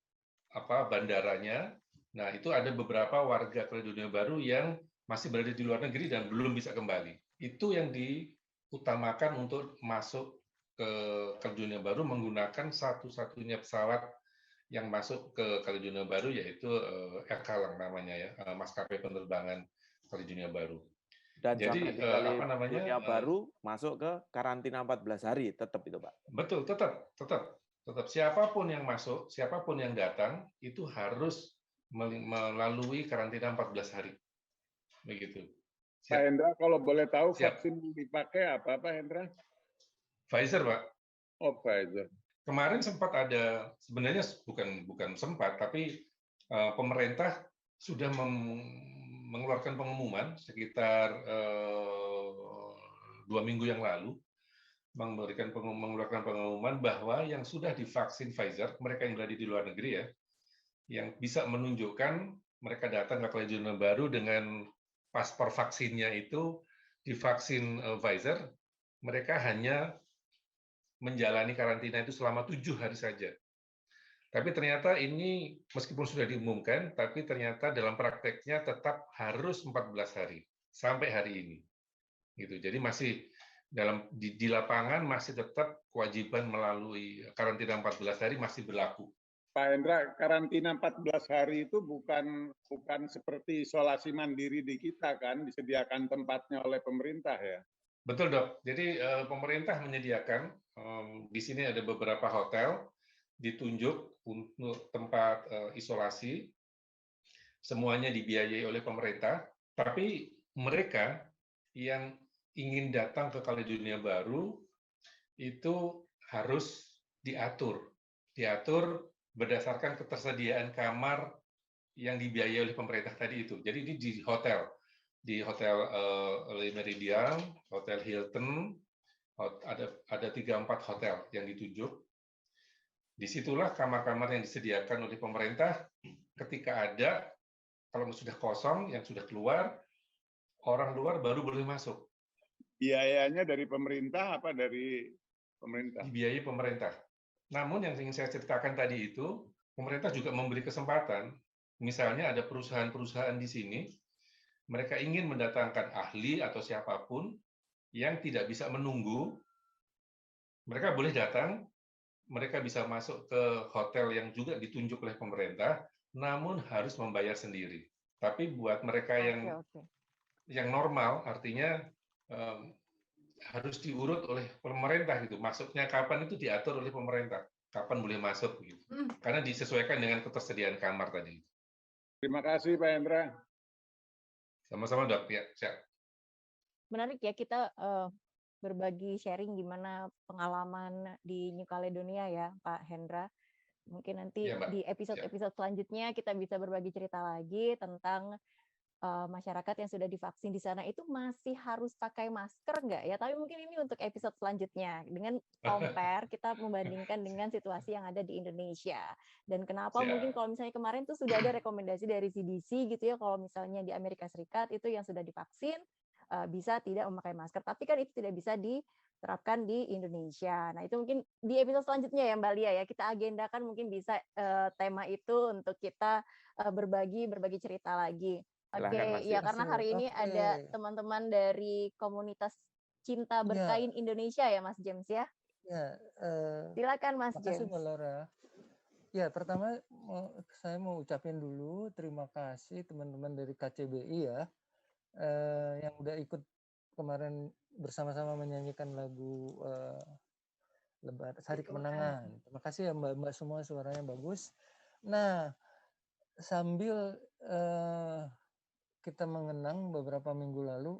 bandaranya. Nah, itu ada beberapa warga Kaledonia Baru yang masih berada di luar negeri dan belum bisa kembali. Itu yang diutamakan untuk masuk ke Kaledonia Baru menggunakan satu-satunya pesawat yang masuk ke Kaledonia Baru, yaitu Air Kalang namanya ya, maskapai penerbangan Kaledonia Baru. Dan jadi Kaledonia Baru masuk ke karantina 14 hari, tetap itu, Pak? Betul, tetap. Siapapun yang masuk, siapapun yang datang, itu harus melalui karantina 14 hari. Begitu. Pak Hendra, kalau boleh tahu vaksin dipakai apa, Pak Hendra? Pfizer, Pak. Oh, Pfizer. Kemarin sempat ada, sebenarnya bukan sempat, tapi pemerintah sudah mengeluarkan pengumuman sekitar 2 minggu yang lalu, mengeluarkan pengumuman bahwa yang sudah divaksin Pfizer, mereka yang berada di luar negeri ya, yang bisa menunjukkan mereka datang ke Kaledonia Baru dengan paspor vaksinnya itu divaksin Pfizer, mereka hanya menjalani karantina itu selama 7 hari saja. Tapi ternyata ini meskipun sudah diumumkan, tapi ternyata dalam prakteknya tetap harus 14 hari sampai hari ini. Gitu. Jadi masih di lapangan masih tetap kewajiban melalui karantina 14 hari masih berlaku. Pak Hendra, karantina 14 hari itu bukan seperti isolasi mandiri di kita kan, disediakan tempatnya oleh pemerintah ya? Betul dok, jadi pemerintah menyediakan, di sini ada beberapa hotel, ditunjuk untuk tempat isolasi, semuanya dibiayai oleh pemerintah, tapi mereka yang ingin datang ke Kaledonia Baru, itu harus diatur berdasarkan ketersediaan kamar yang dibiayai oleh pemerintah tadi itu. Jadi ini di hotel Le Méridien, Hotel Hilton, ada 3-4 hotel yang ditunjuk. Disitulah kamar-kamar yang disediakan oleh pemerintah. Ketika ada, kalau sudah kosong, yang sudah keluar, orang luar baru boleh masuk. Biayanya dari pemerintah apa dari pemerintah? Dibiayai pemerintah. Namun yang ingin saya ceritakan tadi itu, pemerintah juga memberi kesempatan, misalnya ada perusahaan-perusahaan di sini, mereka ingin mendatangkan ahli atau siapapun yang tidak bisa menunggu, mereka boleh datang, mereka bisa masuk ke hotel yang juga ditunjuk oleh pemerintah, namun harus membayar sendiri. Tapi buat mereka yang normal, artinya harus diurut oleh pemerintah gitu. Masuknya kapan itu diatur oleh pemerintah. Kapan boleh masuk gitu. Karena disesuaikan dengan ketersediaan kamar tadi. Terima kasih Pak Hendra. Sama-sama dok. Ya, siap. Menarik ya kita berbagi sharing gimana pengalaman di New Caledonia ya Pak Hendra. Mungkin nanti di episode-episode selanjutnya kita bisa berbagi cerita lagi tentang masyarakat yang sudah divaksin di sana itu masih harus pakai masker nggak ya? Tapi mungkin ini untuk episode selanjutnya. Dengan compare, kita membandingkan dengan situasi yang ada di Indonesia. Dan kenapa mungkin kalau misalnya kemarin tuh sudah ada rekomendasi dari CDC gitu ya, kalau misalnya di Amerika Serikat itu yang sudah divaksin, bisa tidak memakai masker. Tapi kan itu tidak bisa diterapkan di Indonesia. Nah itu mungkin di episode selanjutnya ya Mbak Lia ya, kita agendakan mungkin bisa tema itu untuk kita berbagi cerita lagi. Oke, ya karena hari ini ada teman-teman dari komunitas Cinta Berkain Indonesia ya Mas James ya. Ya, silakan Mas James. Terima kasih Mbak Laura. Ya, pertama saya mau ucapin dulu terima kasih teman-teman dari KCBI ya, yang udah ikut kemarin bersama-sama menyanyikan lagu Hari Kemenangan. Terima kasih ya Mbak semua, suaranya bagus. Nah, sambil kita mengenang beberapa minggu lalu,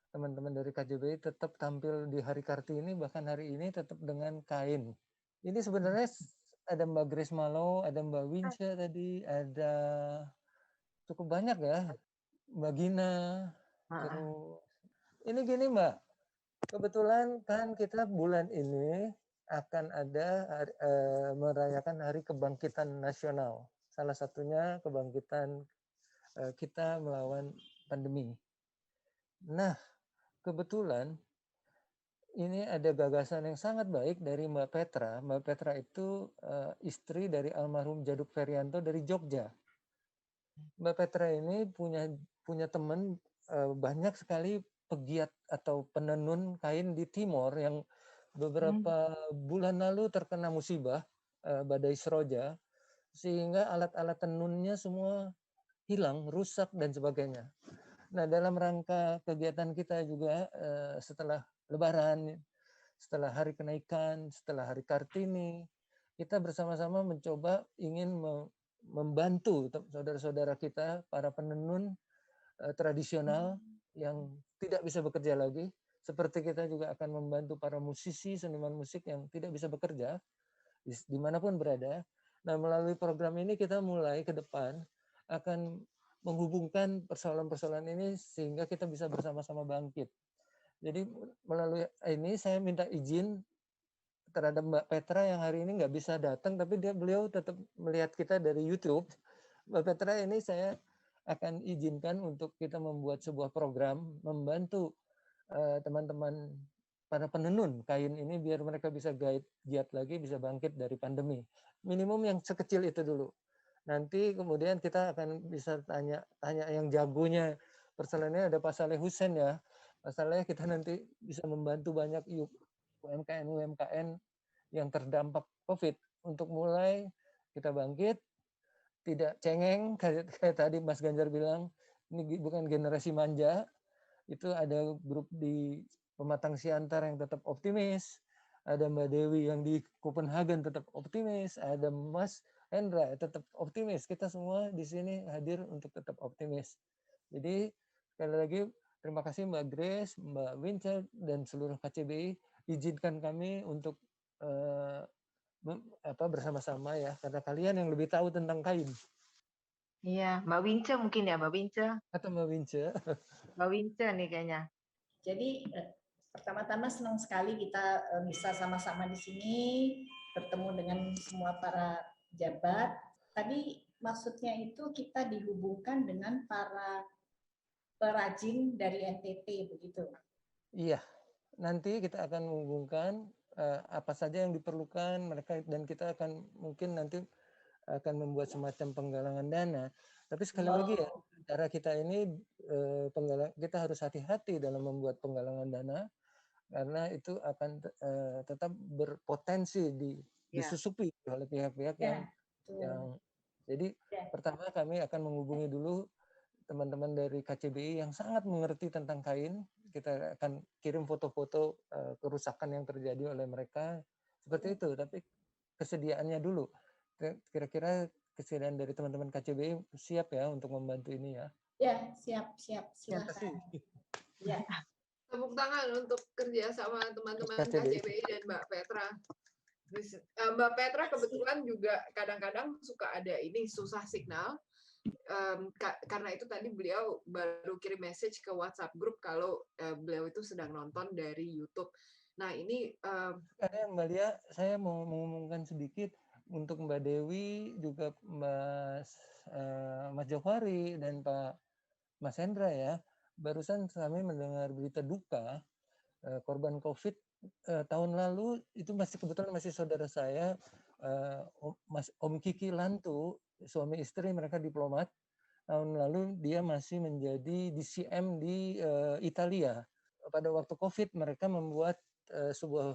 teman-teman dari KJBI tetap tampil di Hari Kartini, bahkan hari ini tetap dengan kain. Ini sebenarnya ada Mbak Grace Malo, ada Mbak Winca tadi, ada cukup banyak ya, Mbak Gina. Terus ini gini Mbak, kebetulan kan kita bulan ini akan ada merayakan Hari Kebangkitan Nasional. Salah satunya kebangkitan kita melawan pandemi. Nah, kebetulan ini ada gagasan yang sangat baik dari Mbak Petra. Mbak Petra itu istri dari almarhum Djaduk Ferianto dari Jogja. Mbak Petra ini punya teman banyak sekali pegiat atau penenun kain di Timor yang beberapa bulan lalu terkena musibah badai Seroja, sehingga alat-alat tenunnya semua hilang, rusak, dan sebagainya. Nah, dalam rangka kegiatan kita juga setelah Lebaran, setelah Hari Kenaikan, setelah Hari Kartini, kita bersama-sama mencoba ingin membantu saudara-saudara kita, para penenun tradisional yang tidak bisa bekerja lagi, seperti kita juga akan membantu para musisi, seniman musik yang tidak bisa bekerja, dimanapun berada. Nah, melalui program ini kita mulai ke depan akan menghubungkan persoalan-persoalan ini sehingga kita bisa bersama-sama bangkit. Jadi melalui ini saya minta izin terhadap Mbak Petra yang hari ini nggak bisa datang, tapi beliau tetap melihat kita dari YouTube. Mbak Petra ini saya akan izinkan untuk kita membuat sebuah program membantu teman-teman para penenun kain ini biar mereka bisa giat lagi, bisa bangkit dari pandemi. Minimum yang sekecil itu dulu. Nanti kemudian kita akan bisa tanya yang jagonya persoalannya ada Pak Saleh Hussein ya. Masalahnya kita nanti bisa membantu banyak UMKM yang terdampak COVID untuk mulai kita bangkit, tidak cengeng kayak tadi Mas Ganjar bilang, ini bukan generasi manja. Itu ada grup di Pematang Siantar yang tetap optimis, ada Mbak Dewi yang di Copenhagen tetap optimis, ada Mas Hendra tetap optimis. Kita semua di sini hadir untuk tetap optimis. Jadi sekali lagi terima kasih Mbak Grace, Mbak Winca, dan seluruh KCBI. Izinkan kami untuk bersama-sama ya, karena kalian yang lebih tahu tentang kain. Iya, Mbak Wince mungkin ya, Mbak Wince. Atau Mbak Wince. Mbak Wince nih kayaknya. Jadi pertama-tama senang sekali kita bisa sama-sama di sini bertemu dengan semua para pejabat. Tadi maksudnya itu kita dihubungkan dengan para perajin dari NTT begitu. Iya, nanti kita akan menghubungkan apa saja yang diperlukan mereka, dan kita akan mungkin nanti akan membuat semacam penggalangan dana. Tapi sekali lagi ya, cara kita ini kita harus hati-hati dalam membuat penggalangan dana, karena itu akan tetap berpotensi disusupi oleh pihak-pihak yang jadi pertama kami akan menghubungi dulu teman-teman dari KCBI yang sangat mengerti tentang kain. Kita akan kirim foto-foto kerusakan yang terjadi oleh mereka seperti itu. Tapi kesediaannya dulu, kira-kira kesediaan dari teman-teman KCBI siap ya untuk membantu ini ya? Ya, siap. Silakan. Ya. Tepuk tangan untuk kerja sama teman-teman KCBI dan Mbak Petra. Mbak Petra kebetulan juga kadang-kadang suka ada ini susah signal. Karena itu tadi beliau baru kirim message ke WhatsApp grup kalau beliau itu sedang nonton dari YouTube. Nah ini Mbak Lia, saya mau mengumumkan sedikit untuk Mbak Dewi, juga Mas Johari dan Pak Mas Hendra ya. Barusan kami mendengar berita duka korban COVID tahun lalu, itu kebetulan masih saudara saya, Om Kiki Lantu, suami istri, mereka diplomat. Tahun lalu dia masih menjadi DCM di Italia. Pada waktu COVID mereka membuat sebuah,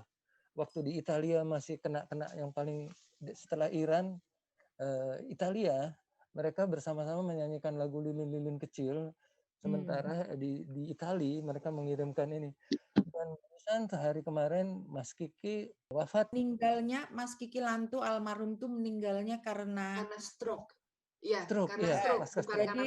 waktu di Italia masih kena yang paling setelah Iran, Italia, mereka bersama-sama menyanyikan lagu Lilin-Lilin Kecil. Sementara di Italia mereka mengirimkan ini. Dan barusan sehari kemarin Mas Kiki wafat. Meninggalnya Mas Kiki Lantu almarhum tuh meninggalnya karena stroke. Iya, stroke. Karena stroke. Jadi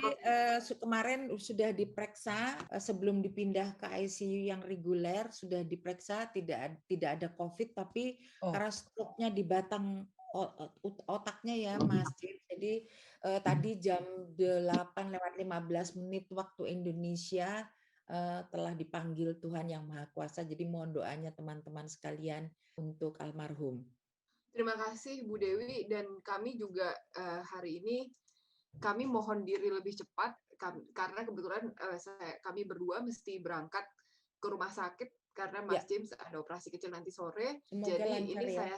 kemarin sudah diperiksa sebelum dipindah ke ICU yang reguler, sudah diperiksa tidak ada COVID, tapi karena stroke-nya di batang otaknya ya Mas. Jadi tadi jam 8:15 waktu Indonesia telah dipanggil Tuhan Yang Maha Kuasa. Jadi mohon doanya teman-teman sekalian untuk almarhum. Terima kasih Bu Dewi, dan kami juga hari ini kami mohon diri lebih cepat karena kebetulan kami berdua mesti berangkat ke rumah sakit karena Mas James ada operasi kecil nanti sore. Semoga jadi lancar, ini ya.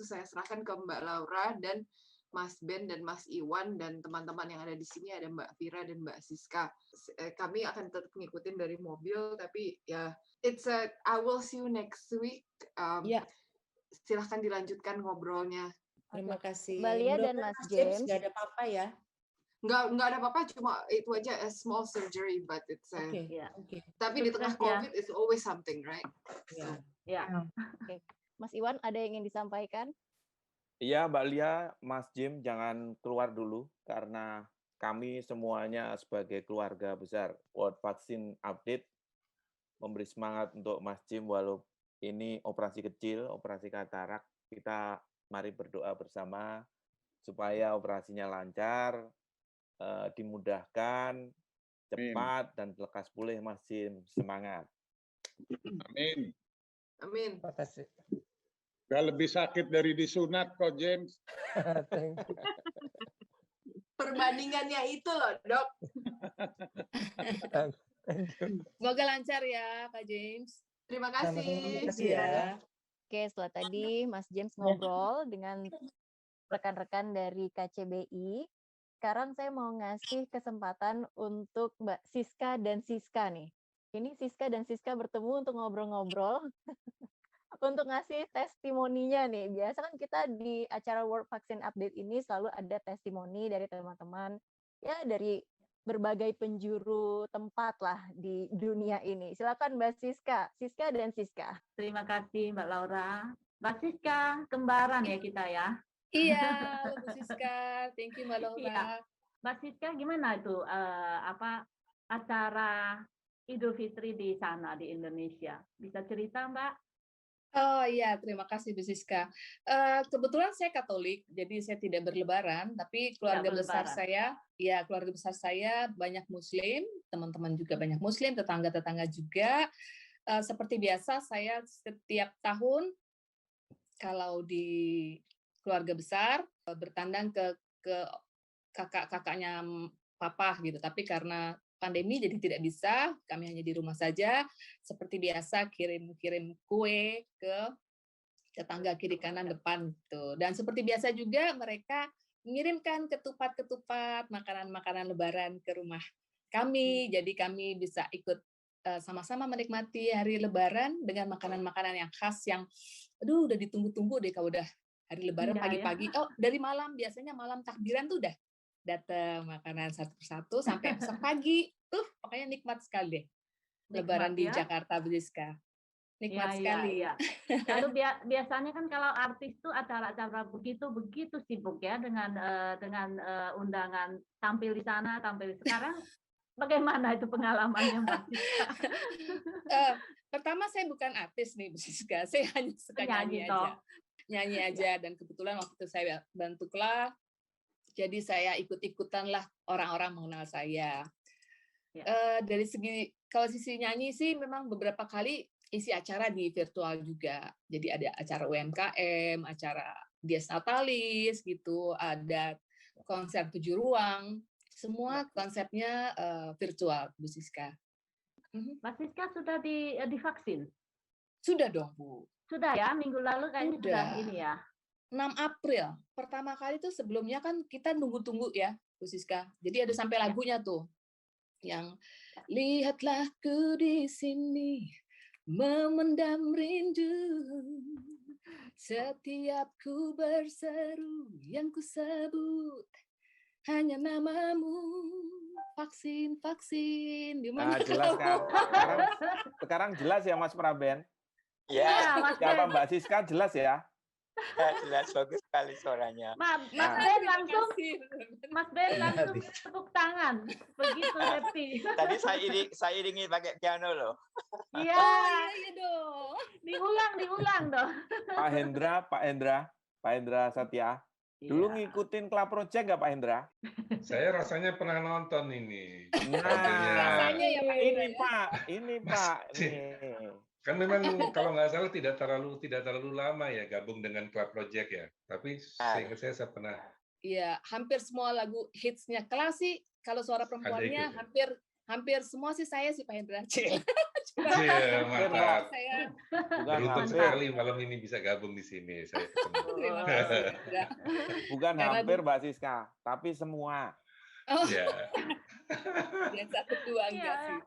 saya serahkan ke Mbak Laura dan Mas Ben dan Mas Iwan, dan teman-teman yang ada di sini ada Mbak Vira dan Mbak Siska. Kami akan tetap ngikutin dari mobil, tapi ya I will see you next week. Silahkan dilanjutkan ngobrolnya. Terima kasih. Mbak Lia dan Mas James. Nggak ada apa-apa ya? Nggak ada apa-apa, cuma itu aja a small surgery, but it's tapi di tengah COVID it's always something, right? Oke. Mas Iwan, ada yang ingin disampaikan? Iya, Mbak Lia, Mas Jim, jangan keluar dulu karena kami semuanya sebagai keluarga besar World Vaccine Update memberi semangat untuk Mas Jim walau ini operasi kecil, operasi katarak. Kita mari berdoa bersama supaya operasinya lancar, dimudahkan, cepat, dan lekas pulih, Mas Jim. Semangat. Amin. Amin. Terima kasih. Gak lebih sakit dari disunat kok, James. Perbandingannya itu loh, Dok. Semoga lancar ya, Kak James. Terima kasih. Terima kasih ya. Oke, setelah tadi Mas James ngobrol dengan rekan-rekan dari KCBI, sekarang saya mau ngasih kesempatan untuk Mbak Siska dan Siska nih. Ini Siska dan Siska bertemu untuk ngobrol-ngobrol. Untuk ngasih testimoninya nih. Biasa kan kita di acara World Vaccine Update ini selalu ada testimoni dari teman-teman ya dari berbagai penjuru tempat lah di dunia ini. Silakan Mbak Siska, Siska dan Siska. Terima kasih Mbak Laura. Mbak Siska, kembaran ya kita ya. Iya, Mbak Siska. Thank you Mbak Laura. Iya. Mbak Siska, gimana itu acara Idul Fitri di sana di Indonesia? Bisa cerita Mbak? Oh iya, terima kasih Bu Siska. Kebetulan saya Katolik, jadi saya tidak berlebaran, tapi keluarga besar saya, ya keluarga besar saya banyak Muslim, teman-teman juga banyak Muslim, tetangga-tetangga juga. Seperti biasa, saya setiap tahun kalau di keluarga besar bertandang ke kakak-kakaknya papa gitu, tapi karena pandemi jadi tidak bisa, kami hanya di rumah saja. Seperti biasa kirim-kirim kue ke tetangga kiri kanan depan gitu. Dan seperti biasa juga mereka mengirimkan ketupat-ketupat, makanan-makanan lebaran ke rumah kami. Jadi kami bisa ikut sama-sama menikmati hari lebaran dengan makanan-makanan yang khas yang aduh udah ditunggu-tunggu deh kalau udah hari lebaran pagi-pagi. Oh, dari malam biasanya malam takbiran tuh udah datang makanan satu persatu sampai besok pagi. Pokoknya nikmat sekali deh. Lebaran di Jakarta, Bu Siska. Nikmat sekali. Ya. Lalu biasanya kan kalau artis tuh acara-acara begitu sibuk ya dengan undangan tampil di sana, tampil sekarang. Bagaimana itu pengalamannya Mbak Siska? Pertama saya bukan artis nih Bu Siska. Saya hanya suka nyanyi aja. Nyanyi aja dan kebetulan waktu itu saya bantu kelas. Jadi saya ikut-ikutan lah orang-orang mengenal saya. Dari segi kalau sisi nyanyi sih memang beberapa kali isi acara di virtual juga. Jadi ada acara UMKM, acara Dies Natalis gitu, ada konser 7 ruang. Semua konsepnya virtual, Bu Siska. Mbak Siska sudah divaksin? Sudah dong, Bu. Sudah ya, minggu lalu kayaknya sudah ini ya. 6 April. Pertama kali tuh sebelumnya kan kita nunggu-tunggu ya, Bu Siska. Jadi ada sampai lagunya tuh. Yang lihatlah ku di sini memendam rindu. Setiap ku berseru yang ku sebut hanya namamu. Vaksin, vaksin. Gimana? Nah, jelas kan. Sekarang jelas ya Mas Praben? Ya, Mas Ben. Siapa Mbak Siska jelas ya? Jelas, bagus sekali suaranya. Mas Ben langsung tepuk tangan, begitu happy. Tadi saya iringi pakai piano loh. Iya. Iya dong. Diulang dong. Pak Hendra Satya. Dulu ngikutin Club Project nggak Pak Hendra? Saya rasanya pernah nonton ini. Rasanya ya ini Pak. Kan memang kalau nggak salah tidak terlalu lama ya gabung dengan Club Project ya. Tapi saya pernah. Iya, hampir semua lagu hitsnya klasik. Kalau suara perempuannya hampir semua sih saya Pak Hendra. Mantap. Beruntung sekali malam ini bisa gabung di sini. Saya Bukan hampir Mbak Siska, tapi semua. Oh. Yang satu dua enggak sih.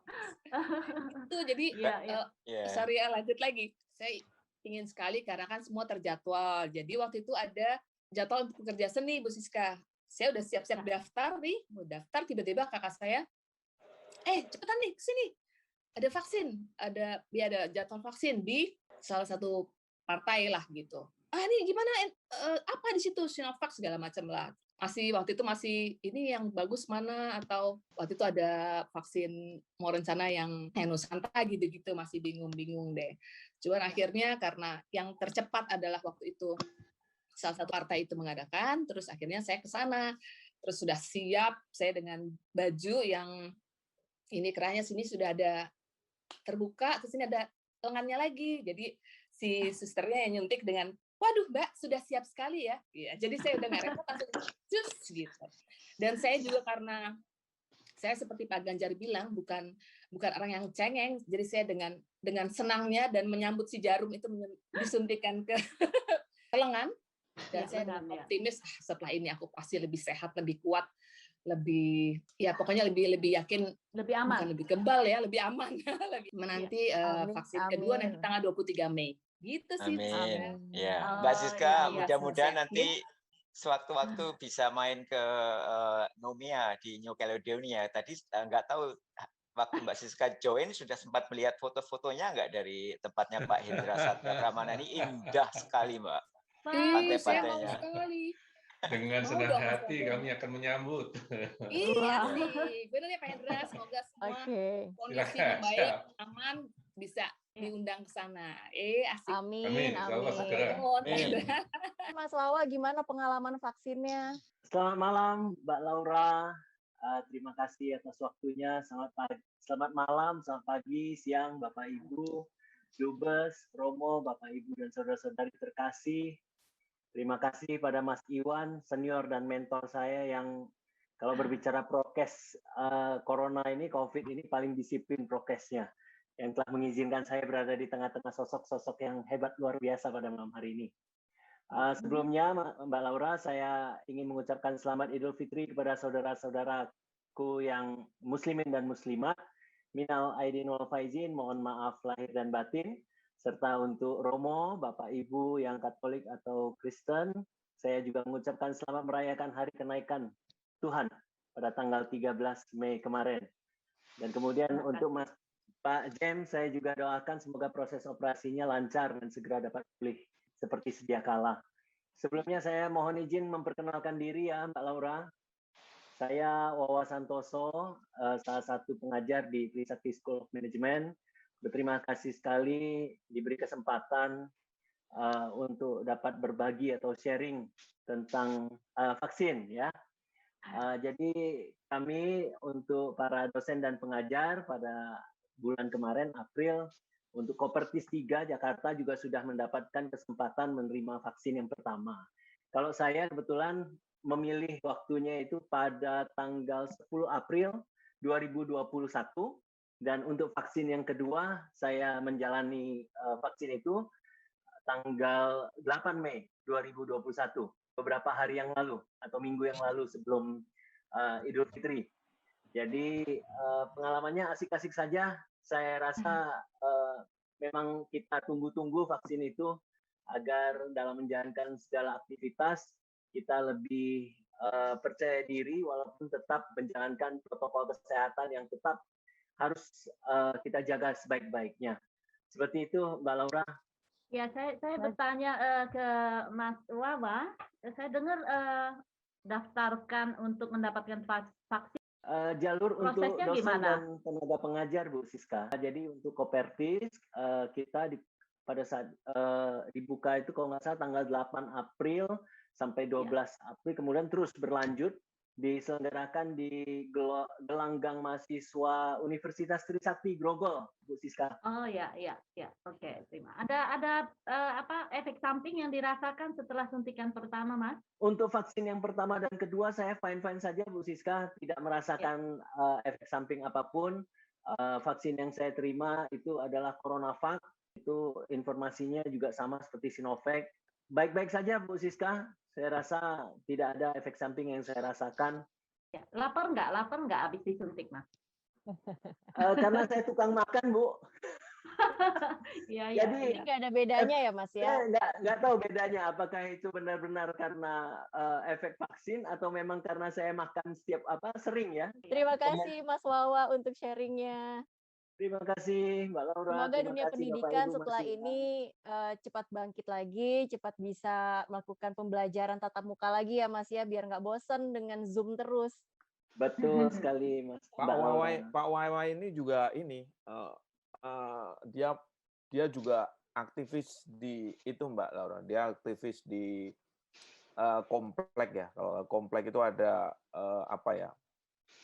Itu jadi sorry lanjut lagi. Saya ingin sekali karena kan semua terjadwal. Jadi waktu itu ada jadwal untuk pekerja seni Bu Siska. Saya udah siap-siap daftar nih, mau daftar tiba-tiba kakak saya, cepetan nih kesini. Ada vaksin, ada jadwal vaksin di salah satu partai lah gitu. Ini gimana? Apa di situ Sinovac segala macam lah. Waktu itu masih ini yang bagus mana atau waktu itu ada vaksin mau rencana yang Nusantara gitu-gitu masih bingung deh. Cuman akhirnya karena yang tercepat adalah waktu itu salah satu partai itu mengadakan, terus akhirnya saya ke sana. Terus sudah siap saya dengan baju yang ini kerahnya sini sudah ada terbuka, terus ini ada lengannya lagi. Jadi si susternya yang nyuntik dengan waduh Mbak, sudah siap sekali ya. Jadi saya udah nggak repot, langsung cus gitu. Dan saya juga karena saya seperti Pak Ganjar bilang, bukan orang yang cengeng, jadi saya dengan senangnya dan menyambut si jarum itu disuntikan ke lengan, Dan Ya, saya benar, dengan ya. optimis setelah ini aku pasti lebih sehat, lebih kuat, lebih ya pokoknya lebih yakin, Lebih bukan aman. lebih kebal ya, lebih aman lebih menanti Amin, vaksin kedua nanti amin. tanggal 23 Mei. Gitu sih Siska. Amin. Ya, Oh, Mbak Siska, iya, iya. mudah-mudahan Sehat, ya. nanti sewaktu-waktu bisa main ke Nomia di New Caledonia. Tadi nggak tahu waktu Mbak Siska join sudah sempat melihat foto-fotonya nggak dari tempatnya Pak Hendra Satya Pramana ini indah sekali, Mbak. Saya mau Pantai-pantainya. sekali. Dengan Mau senang dong Mas hati Wanda. kami akan menyambut. Iya sih, benar ya Pak Hendra. Semoga semua kondisi Silakan, membaik, siap. aman, bisa diundang ke sana. Asik. Amin, Amin, insya Allah segera. Mohon, Pak Amin. Hendra. Mas Wawa, gimana pengalaman vaksinnya? Selamat malam, Mbak Laura. Terima kasih atas waktunya. Selamat malam, selamat pagi, siang, Bapak Ibu, Dubes, Romo, Bapak Ibu dan saudara-saudari terkasih. Terima kasih pada Mas Iwan, senior dan mentor saya yang kalau berbicara prokes corona ini, COVID ini paling disiplin prokesnya. Yang telah mengizinkan saya berada di tengah-tengah sosok-sosok yang hebat luar biasa pada malam hari ini. Sebelumnya, Mbak Laura, saya ingin mengucapkan selamat Idul Fitri kepada saudara-saudaraku yang muslimin dan muslimat. Minal aidin wal faizin, mohon maaf lahir dan batin. Serta untuk Romo, Bapak Ibu yang Katolik atau Kristen, saya juga mengucapkan selamat merayakan hari kenaikan Tuhan pada tanggal 13 Mei kemarin. Dan kemudian untuk Pak James, saya juga doakan semoga proses operasinya lancar dan segera dapat pulih seperti sedia kala. Sebelumnya saya mohon izin memperkenalkan diri ya Mbak Laura. Saya Wawa Santoso, salah satu pengajar di Trisakti School of Management. Berterima kasih sekali diberi kesempatan untuk dapat berbagi atau sharing tentang vaksin ya. Jadi kami untuk para dosen dan pengajar pada bulan kemarin April untuk Kopertis 3 Jakarta juga sudah mendapatkan kesempatan menerima vaksin yang pertama. Kalau saya kebetulan memilih waktunya itu pada tanggal 10 April 2021 dan untuk vaksin yang kedua saya menjalani vaksin itu tanggal 8 Mei 2021, beberapa hari yang lalu atau minggu yang lalu sebelum Idul Fitri. Jadi pengalamannya asik-asik saja. Saya rasa memang kita tunggu-tunggu vaksin itu agar dalam menjalankan segala aktivitas kita lebih percaya diri walaupun tetap menjalankan protokol kesehatan yang tetap harus kita jaga sebaik-baiknya. Seperti itu, Mbak Laura. Ya, saya bertanya ke Mas Wawa. Saya dengar daftarkan untuk mendapatkan vaksin. Jalur untuk Prosesnya dosen gimana? dan tenaga pengajar, Bu Siska. Jadi untuk Kopertis kita pada saat dibuka itu kalau nggak salah tanggal 8 April sampai 12 April, kemudian terus berlanjut diselenggarakan di gelanggang mahasiswa Universitas Trisakti Grogol, Bu Siska. Oh ya, oke, terima. Ada apa efek samping yang dirasakan setelah suntikan pertama, Mas? Untuk vaksin yang pertama dan kedua saya fine-fine saja, Bu Siska, tidak merasakan efek samping apapun. Vaksin yang saya terima itu adalah CoronaVac, itu informasinya juga sama seperti Sinovac. Baik-baik saja, Bu Siska. Saya rasa tidak ada efek samping yang saya rasakan. Ya. Lapar nggak habis disuntik, Mas? Karena saya tukang makan, Bu. Iya, Jadi nggak ada bedanya ya, Mas ya? Nggak tahu bedanya. Apakah itu benar-benar karena efek vaksin atau memang karena saya makan sering ya? Terima kasih Mas Wawa untuk sharingnya. Terima kasih Mbak Laura. Semoga Terima dunia kasih, pendidikan Bapak, Ibu, setelah Mas ini cepat bangkit lagi, cepat bisa melakukan pembelajaran tatap muka lagi ya Mas ya, biar nggak bosen dengan Zoom terus. Betul sekali Mas. Pak Wawa ini juga ini dia juga aktivis di itu Mbak Laura. Dia aktivis di komplek ya. Kalau komplek itu ada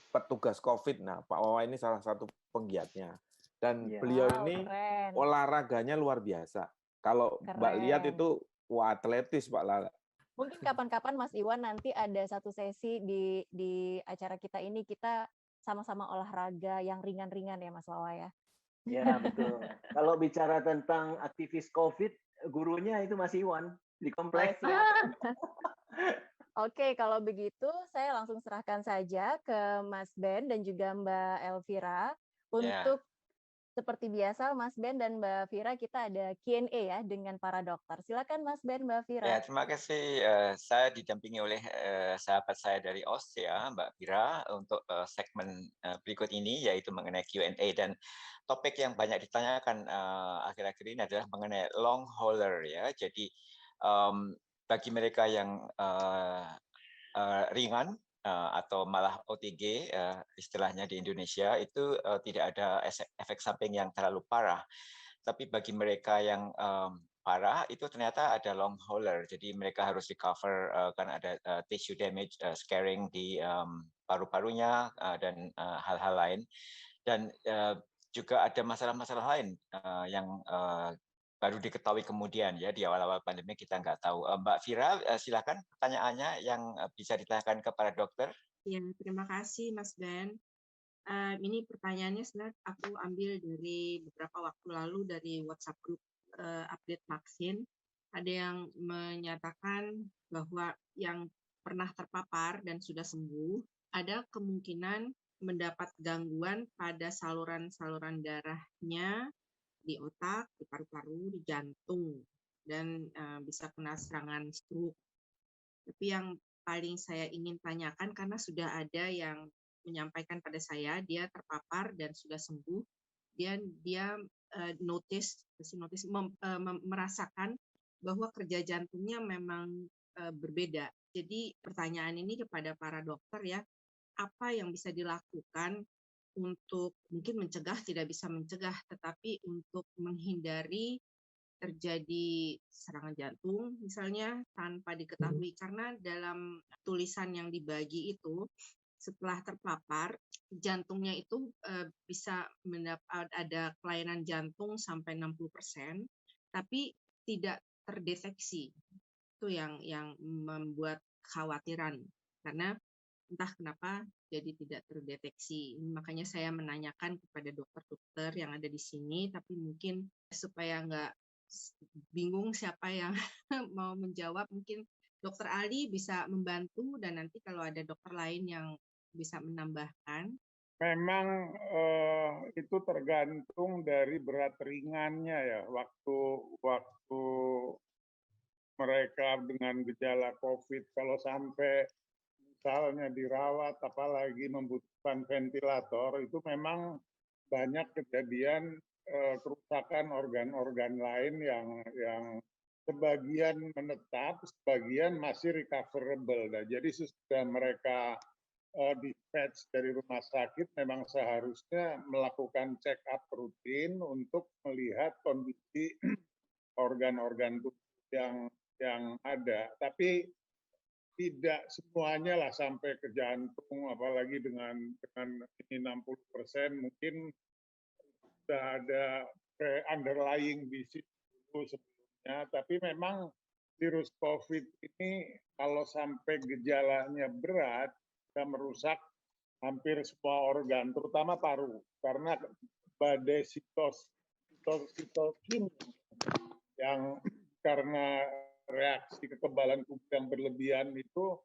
petugas COVID. Nah, Pak Wawa ini salah satu penggiatnya. Dan beliau ini keren. olahraganya luar biasa. Kalau Mbak lihat itu atletis Pak Lala. Mungkin kapan-kapan Mas Iwan nanti ada satu sesi di acara kita ini, kita sama-sama olahraga yang ringan-ringan ya Mas Wawa ya. Ya betul. Kalau bicara tentang aktivis COVID, gurunya itu Mas Iwan. di Oh, komplek. siap. Oke, kalau begitu saya langsung serahkan saja ke Mas Ben dan juga Mbak Elvira. Ya. Untuk seperti biasa, Mas Ben dan Mbak Vira, kita ada Q&A ya dengan para dokter. Silakan Mas Ben, Mbak Vira. Ya, terima kasih. Saya didampingi oleh sahabat saya dari Austria, Mbak Vira, untuk segmen berikut ini, yaitu mengenai Q&A. Dan topik yang banyak ditanyakan akhir-akhir ini adalah mengenai long hauler ya. Jadi bagi mereka yang ringan atau malah OTG istilahnya di Indonesia itu tidak ada efek samping yang terlalu parah. Tapi bagi mereka yang parah itu ternyata ada long hauler. Jadi mereka harus recover karena ada tissue damage, scarring di paru-parunya dan hal-hal lain. Dan juga ada masalah-masalah lain yang baru diketahui kemudian ya di awal-awal pandemi kita nggak tahu. Mbak Vira, silakan pertanyaannya yang bisa ditanyakan kepada dokter. Ya, terima kasih Mas Ben. Ini pertanyaannya sebenarnya aku ambil dari beberapa waktu lalu dari WhatsApp grup update vaksin. Ada yang menyatakan bahwa yang pernah terpapar dan sudah sembuh, ada kemungkinan mendapat gangguan pada saluran-saluran darahnya di otak, di paru-paru, di jantung, dan bisa kena serangan stroke. Tapi yang paling saya ingin tanyakan, karena sudah ada yang menyampaikan pada saya, dia terpapar dan sudah sembuh, dia merasakan bahwa kerja jantungnya memang berbeda. Jadi pertanyaan ini kepada para dokter ya, apa yang bisa dilakukan untuk mungkin mencegah, tidak bisa mencegah, tetapi untuk menghindari terjadi serangan jantung misalnya tanpa diketahui, karena dalam tulisan yang dibagi itu setelah terpapar jantungnya itu bisa mendapat ada kelainan jantung sampai 60%, tapi tidak terdeteksi. Itu yang membuat kekhawatiran, karena entah kenapa jadi tidak terdeteksi. Makanya saya menanyakan kepada dokter-dokter yang ada di sini, tapi mungkin supaya nggak bingung siapa yang mau menjawab, mungkin Dokter Ali bisa membantu, dan nanti kalau ada dokter lain yang bisa menambahkan. Memang itu tergantung dari berat ringannya ya. Waktu mereka dengan gejala COVID, kalau sampai misalnya dirawat, apalagi membutuhkan ventilator, itu memang banyak kejadian kerusakan organ-organ lain yang sebagian menetap, sebagian masih recoverable. Nah, jadi sesudah mereka dispatch dari rumah sakit, memang seharusnya melakukan check up rutin untuk melihat kondisi organ-organ tubuh yang ada. Tapi tidak semuanya lah sampai ke jantung, apalagi dengan ini 60%, mungkin sudah ada underlying disease sebelumnya. Tapi memang virus COVID ini kalau sampai gejalanya berat, bisa merusak hampir semua organ, terutama paru, karena badai sitokin yang karena reaksi kekebalan tubuh yang berlebihan itu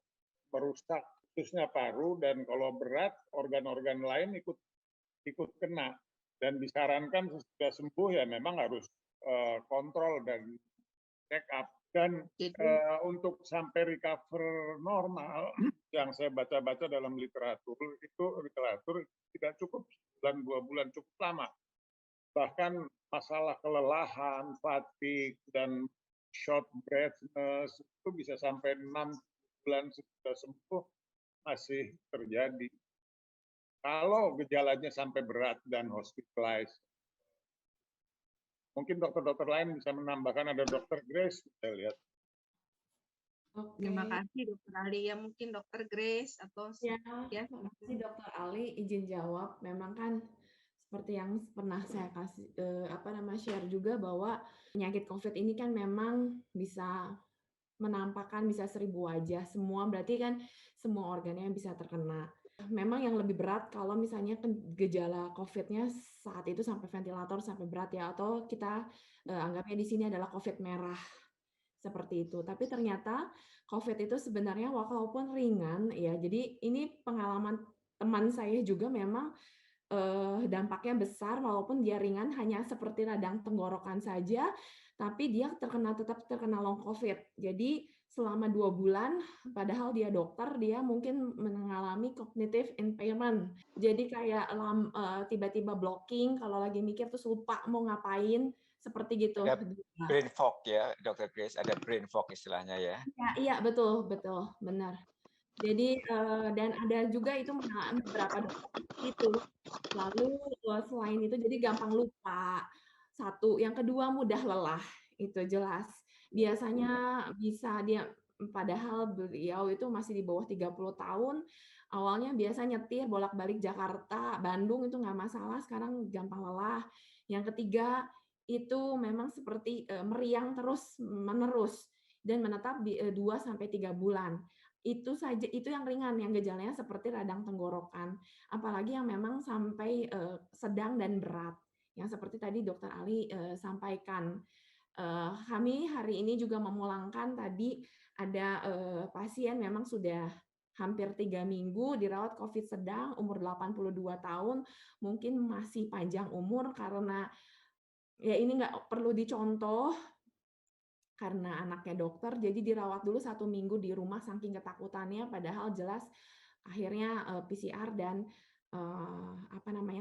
merusak khususnya paru, dan kalau berat organ-organ lain ikut kena, dan disarankan sesudah sembuh ya memang harus kontrol dan check up. Dan untuk sampai recover normal yang saya baca-baca dalam literatur tidak cukup 1 bulan, 2 bulan, cukup lama. Bahkan masalah kelelahan, fatigue, dan short breathness itu bisa sampai 6 bulan sudah sembuh masih terjadi. Kalau gejalanya sampai berat dan hospitalized. Mungkin dokter-dokter lain bisa menambahkan, ada Dokter Grace, saya lihat. Terima kasih Dokter Ali, ya mungkin Dokter Grace atau terima kasih Dokter Ali, izin jawab. Memang kan seperti yang pernah saya kasih share juga, bahwa penyakit COVID ini kan memang bisa menampakkan bisa 1000 wajah semua, berarti kan semua organnya bisa terkena. Memang yang lebih berat kalau misalnya gejala COVID-nya saat itu sampai ventilator, sampai berat ya, atau kita anggapnya di sini adalah COVID merah. seperti itu. Tapi ternyata COVID itu sebenarnya walaupun ringan ya, jadi ini pengalaman teman saya juga memang dampaknya besar walaupun dia ringan hanya seperti radang tenggorokan saja, tapi dia tetap terkena long COVID. Jadi selama 2 bulan, padahal dia dokter, dia mungkin mengalami cognitive impairment. Jadi kayak tiba-tiba blocking, kalau lagi mikir terus lupa mau ngapain, seperti gitu. Ada brain fog ya, Dr. Grace, ada brain fog istilahnya ya. Iya, betul, benar. Jadi dan ada juga itu beberapa dokter itu. Lalu selain itu jadi gampang lupa. Satu, yang kedua mudah lelah, itu jelas. Biasanya bisa dia padahal beliau itu masih di bawah 30 tahun, awalnya biasa nyetir bolak-balik Jakarta, Bandung itu nggak masalah, sekarang gampang lelah. Yang ketiga, itu memang seperti meriang terus-menerus dan menetap di 2-3 bulan. Itu saja, itu yang ringan, yang gejalanya seperti radang tenggorokan. Apalagi yang memang sampai sedang dan berat, yang seperti tadi Dr. Ali sampaikan. Kami hari ini juga memulangkan tadi ada pasien memang sudah hampir 3 minggu dirawat COVID sedang, umur 82 tahun, mungkin masih panjang umur karena ya ini nggak perlu dicontoh, karena anaknya dokter, jadi dirawat dulu 1 minggu di rumah saking ketakutannya, padahal jelas akhirnya PCR dan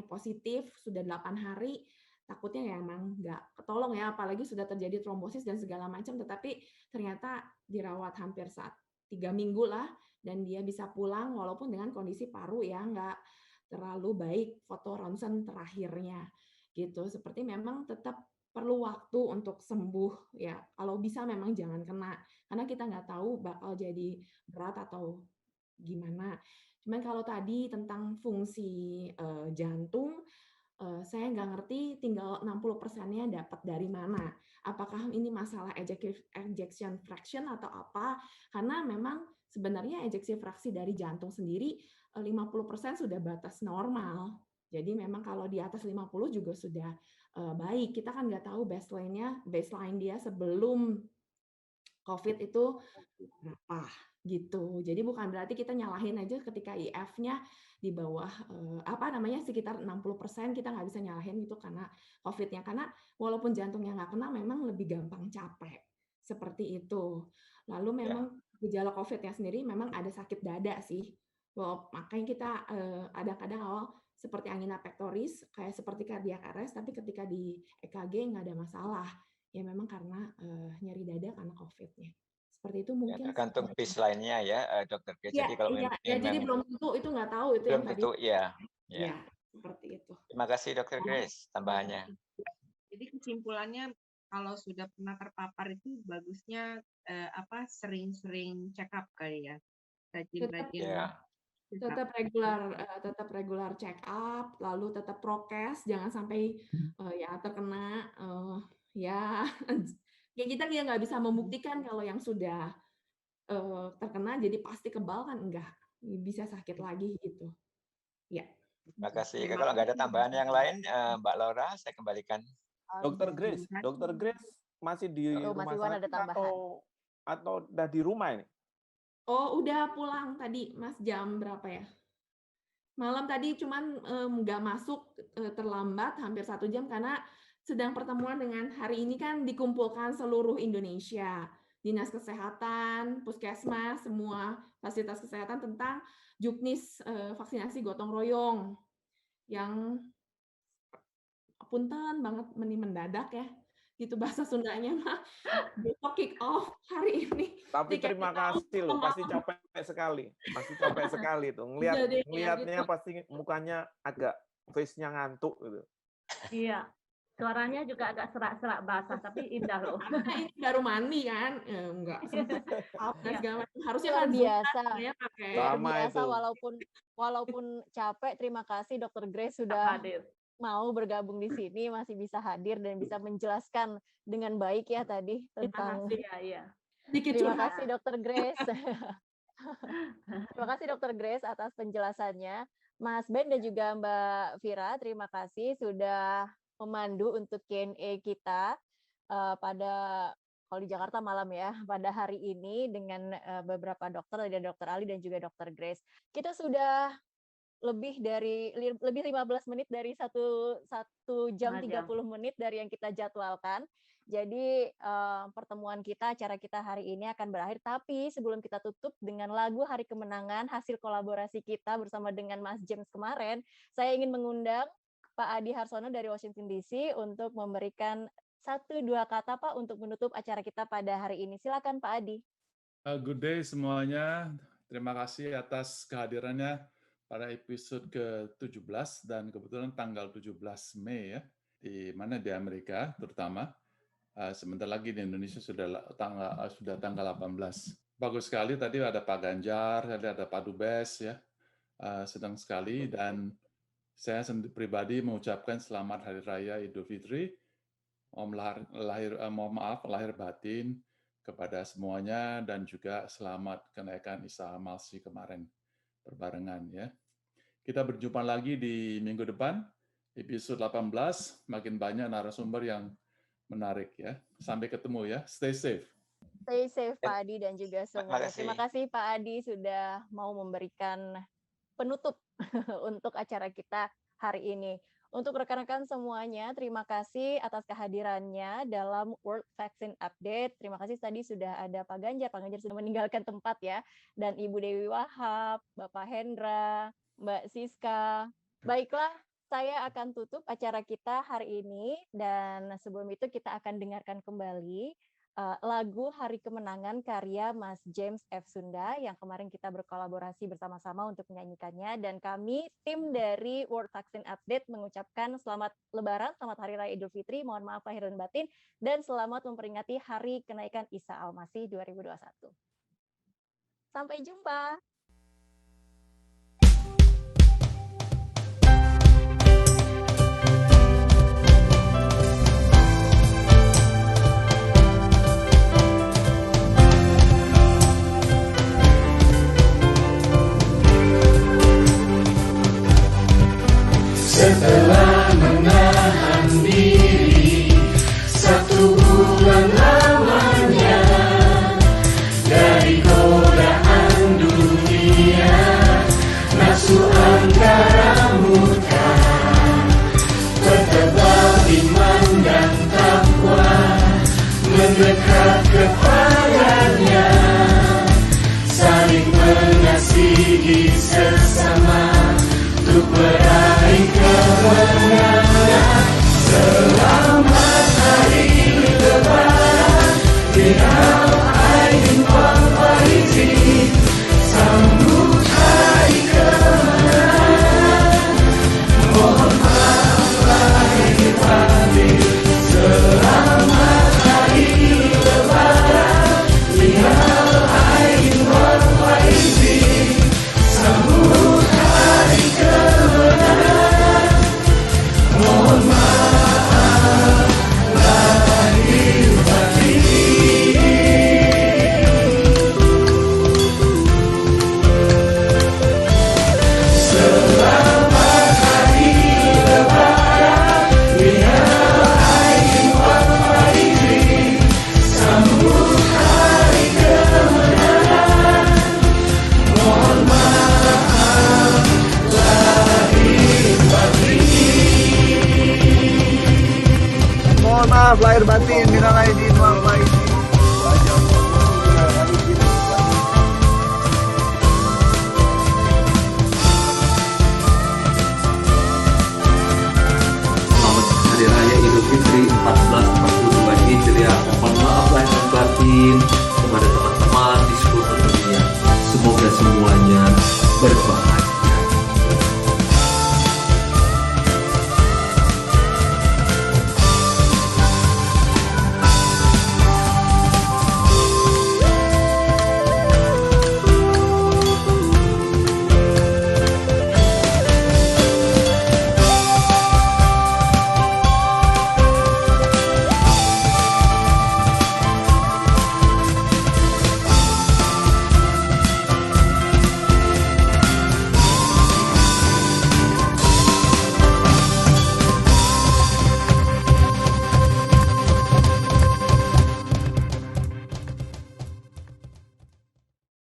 positif sudah 8 hari. Takutnya ya emang nggak ketolong ya, apalagi sudah terjadi trombosis dan segala macam, tetapi ternyata dirawat hampir 3 minggu lah, dan dia bisa pulang walaupun dengan kondisi paru ya nggak terlalu baik foto ronsen terakhirnya gitu. Seperti memang tetap perlu waktu untuk sembuh ya. Kalau bisa memang jangan kena, karena kita nggak tahu bakal jadi berat atau gimana. Cuman kalau tadi tentang fungsi jantung, saya nggak ngerti tinggal 60%-nya dapat dari mana. Apakah ini masalah ejection fraction atau apa? Karena memang sebenarnya ejeksi fraksi dari jantung sendiri 50% sudah batas normal. Jadi memang kalau di atas 50 juga sudah baik. Kita kan nggak tahu baseline dia sebelum COVID itu berapa gitu. Jadi bukan berarti kita nyalahin aja ketika IF-nya di bawah sekitar 60%, kita nggak bisa nyalahin itu karena COVID-nya. Karena walaupun jantungnya nggak kena, memang lebih gampang capek. Seperti itu. Lalu memang gejala COVID-nya sendiri memang ada sakit dada sih. Makanya kita ada kadang awal seperti angina pectoris, kayak seperti cardiac arrest, tapi ketika di EKG nggak ada masalah. Ya memang karena nyeri dada karena COVID-nya. Seperti itu mungkin. Ya, tergantung baseline-nya ya, Dr. Grace. Ya, jadi kalau jadi belum tentu itu nggak tahu itu belum yang tentu, tadi. ya. Seperti itu. Terima kasih Dr. Grace tambahannya. Jadi kesimpulannya kalau sudah pernah terpapar itu bagusnya sering-sering check up kali ya. Rajin-rajin. Tetap regular check up, lalu tetap prokes, jangan sampai terkena ya kita nggak bisa membuktikan kalau yang sudah terkena jadi pasti kebal kan, enggak, bisa sakit lagi gitu. Ya. Terima kasih. Kalau nggak ada tambahan yang lain, Mbak Laura, saya kembalikan. Dr. Grace masih di rumah sakit atau udah di rumah ini? Oh, udah pulang tadi, Mas, jam berapa ya? Malam tadi, cuman nggak masuk terlambat hampir 1 jam karena sedang pertemuan dengan hari ini kan dikumpulkan seluruh Indonesia, dinas kesehatan, puskesmas, semua fasilitas kesehatan tentang juknis vaksinasi gotong royong yang punten banget mendadak ya. Gitu bahasa Sundanya mah, besok kick off hari ini. Tapi terima kasih loh, pasti capek sekali tuh. Ngelihatnya pasti mukanya agak face-nya ngantuk gitu. Iya, suaranya juga agak serak-serak basah, tapi indah loh. Ini baru mandi kan, enggak sempat segala macam. Harusnya luar kan biasa. Ya pakai. Luar biasa, walaupun capek. Terima kasih Dr. Grace sudah hadir. Mau bergabung di sini, masih bisa hadir dan bisa menjelaskan dengan baik ya tadi tentang. Terima kasih Dr. Grace. Terima kasih Dr. Grace atas penjelasannya. Mas Ben dan juga Mbak Vira, terima kasih sudah memandu untuk Q&A kita pada kalau di Jakarta malam ya, pada hari ini dengan beberapa dokter, ada Dokter Ali dan juga Dokter Grace. Kita sudah lebih 15 menit dari satu jam 30 menit dari yang kita jadwalkan. Jadi pertemuan kita, acara kita hari ini akan berakhir. Tapi sebelum kita tutup dengan lagu Hari Kemenangan, hasil kolaborasi kita bersama dengan Mas James kemarin, saya ingin mengundang Pak Adi Harsono dari Washington DC untuk memberikan 1-2 kata Pak untuk menutup acara kita pada hari ini. Silakan Pak Adi. Good day semuanya. Terima kasih atas kehadirannya pada episode ke-17 dan kebetulan tanggal 17 Mei ya, di mana di Amerika terutama. Sebentar lagi di Indonesia sudah tanggal 18. Bagus sekali tadi ada Pak Ganjar, ada Pak Dubes ya. Senang sekali dan saya pribadi mengucapkan selamat Hari Raya Idul Fitri. Mohon maaf lahir batin kepada semuanya dan juga selamat kenaikan Isa Al-Masih kemarin berbarengan ya. Kita berjumpa lagi di minggu depan, episode 18, makin banyak narasumber yang menarik ya. Sampai ketemu ya. Stay safe. Stay safe Pak Adi dan juga semuanya. Terima kasih Pak Adi sudah mau memberikan penutup untuk acara kita hari ini. Untuk rekan-rekan semuanya, terima kasih atas kehadirannya dalam World Vaccine Update. Terima kasih tadi sudah ada Pak Ganjar sudah meninggalkan tempat ya. Dan Ibu Dewi Wahab, Bapak Hendra, Mbak Siska. Baiklah, saya akan tutup acara kita hari ini dan sebelum itu kita akan dengarkan kembali lagu Hari Kemenangan karya Mas James F. Sunda yang kemarin kita berkolaborasi bersama-sama untuk menyanyikannya dan kami tim dari World Vaccine Update mengucapkan selamat Lebaran, selamat Hari Raya Idul Fitri, mohon maaf lahir dan batin dan selamat memperingati Hari Kenaikan Isa Al-Masih 2021. Sampai jumpa. Setelah menahan diri 1 bulan lamanya dari godaan dunia, nafsu angkara murka, bertebal iman dan takwa, mendekat kepadanya, saling mengasihi sesama untuk meraih kemenangan. Selamat Hari Lebaran, Minal Aidin wal Faizin, sambut Hari Kemenangan. Mohon maaf lahir batin, selamat Hari Lebaran, Minal Aidin wal Faizin, sambut Hari Kemenangan. Mohon maaf lahir batin. Selamat Hari Lebaran, Minal Aidin wal Faizin, sambut Hari Kemenangan. Mohon maaf lahir batin. Mohon maaf lahir batin, minal aidin wal faizin. Selamat Hari Raya Idul Fitri 1442 Hijriah. Mohon maaf lahir dan batin kepada teman-teman di seluruh dunia. Semoga semuanya berbahagia.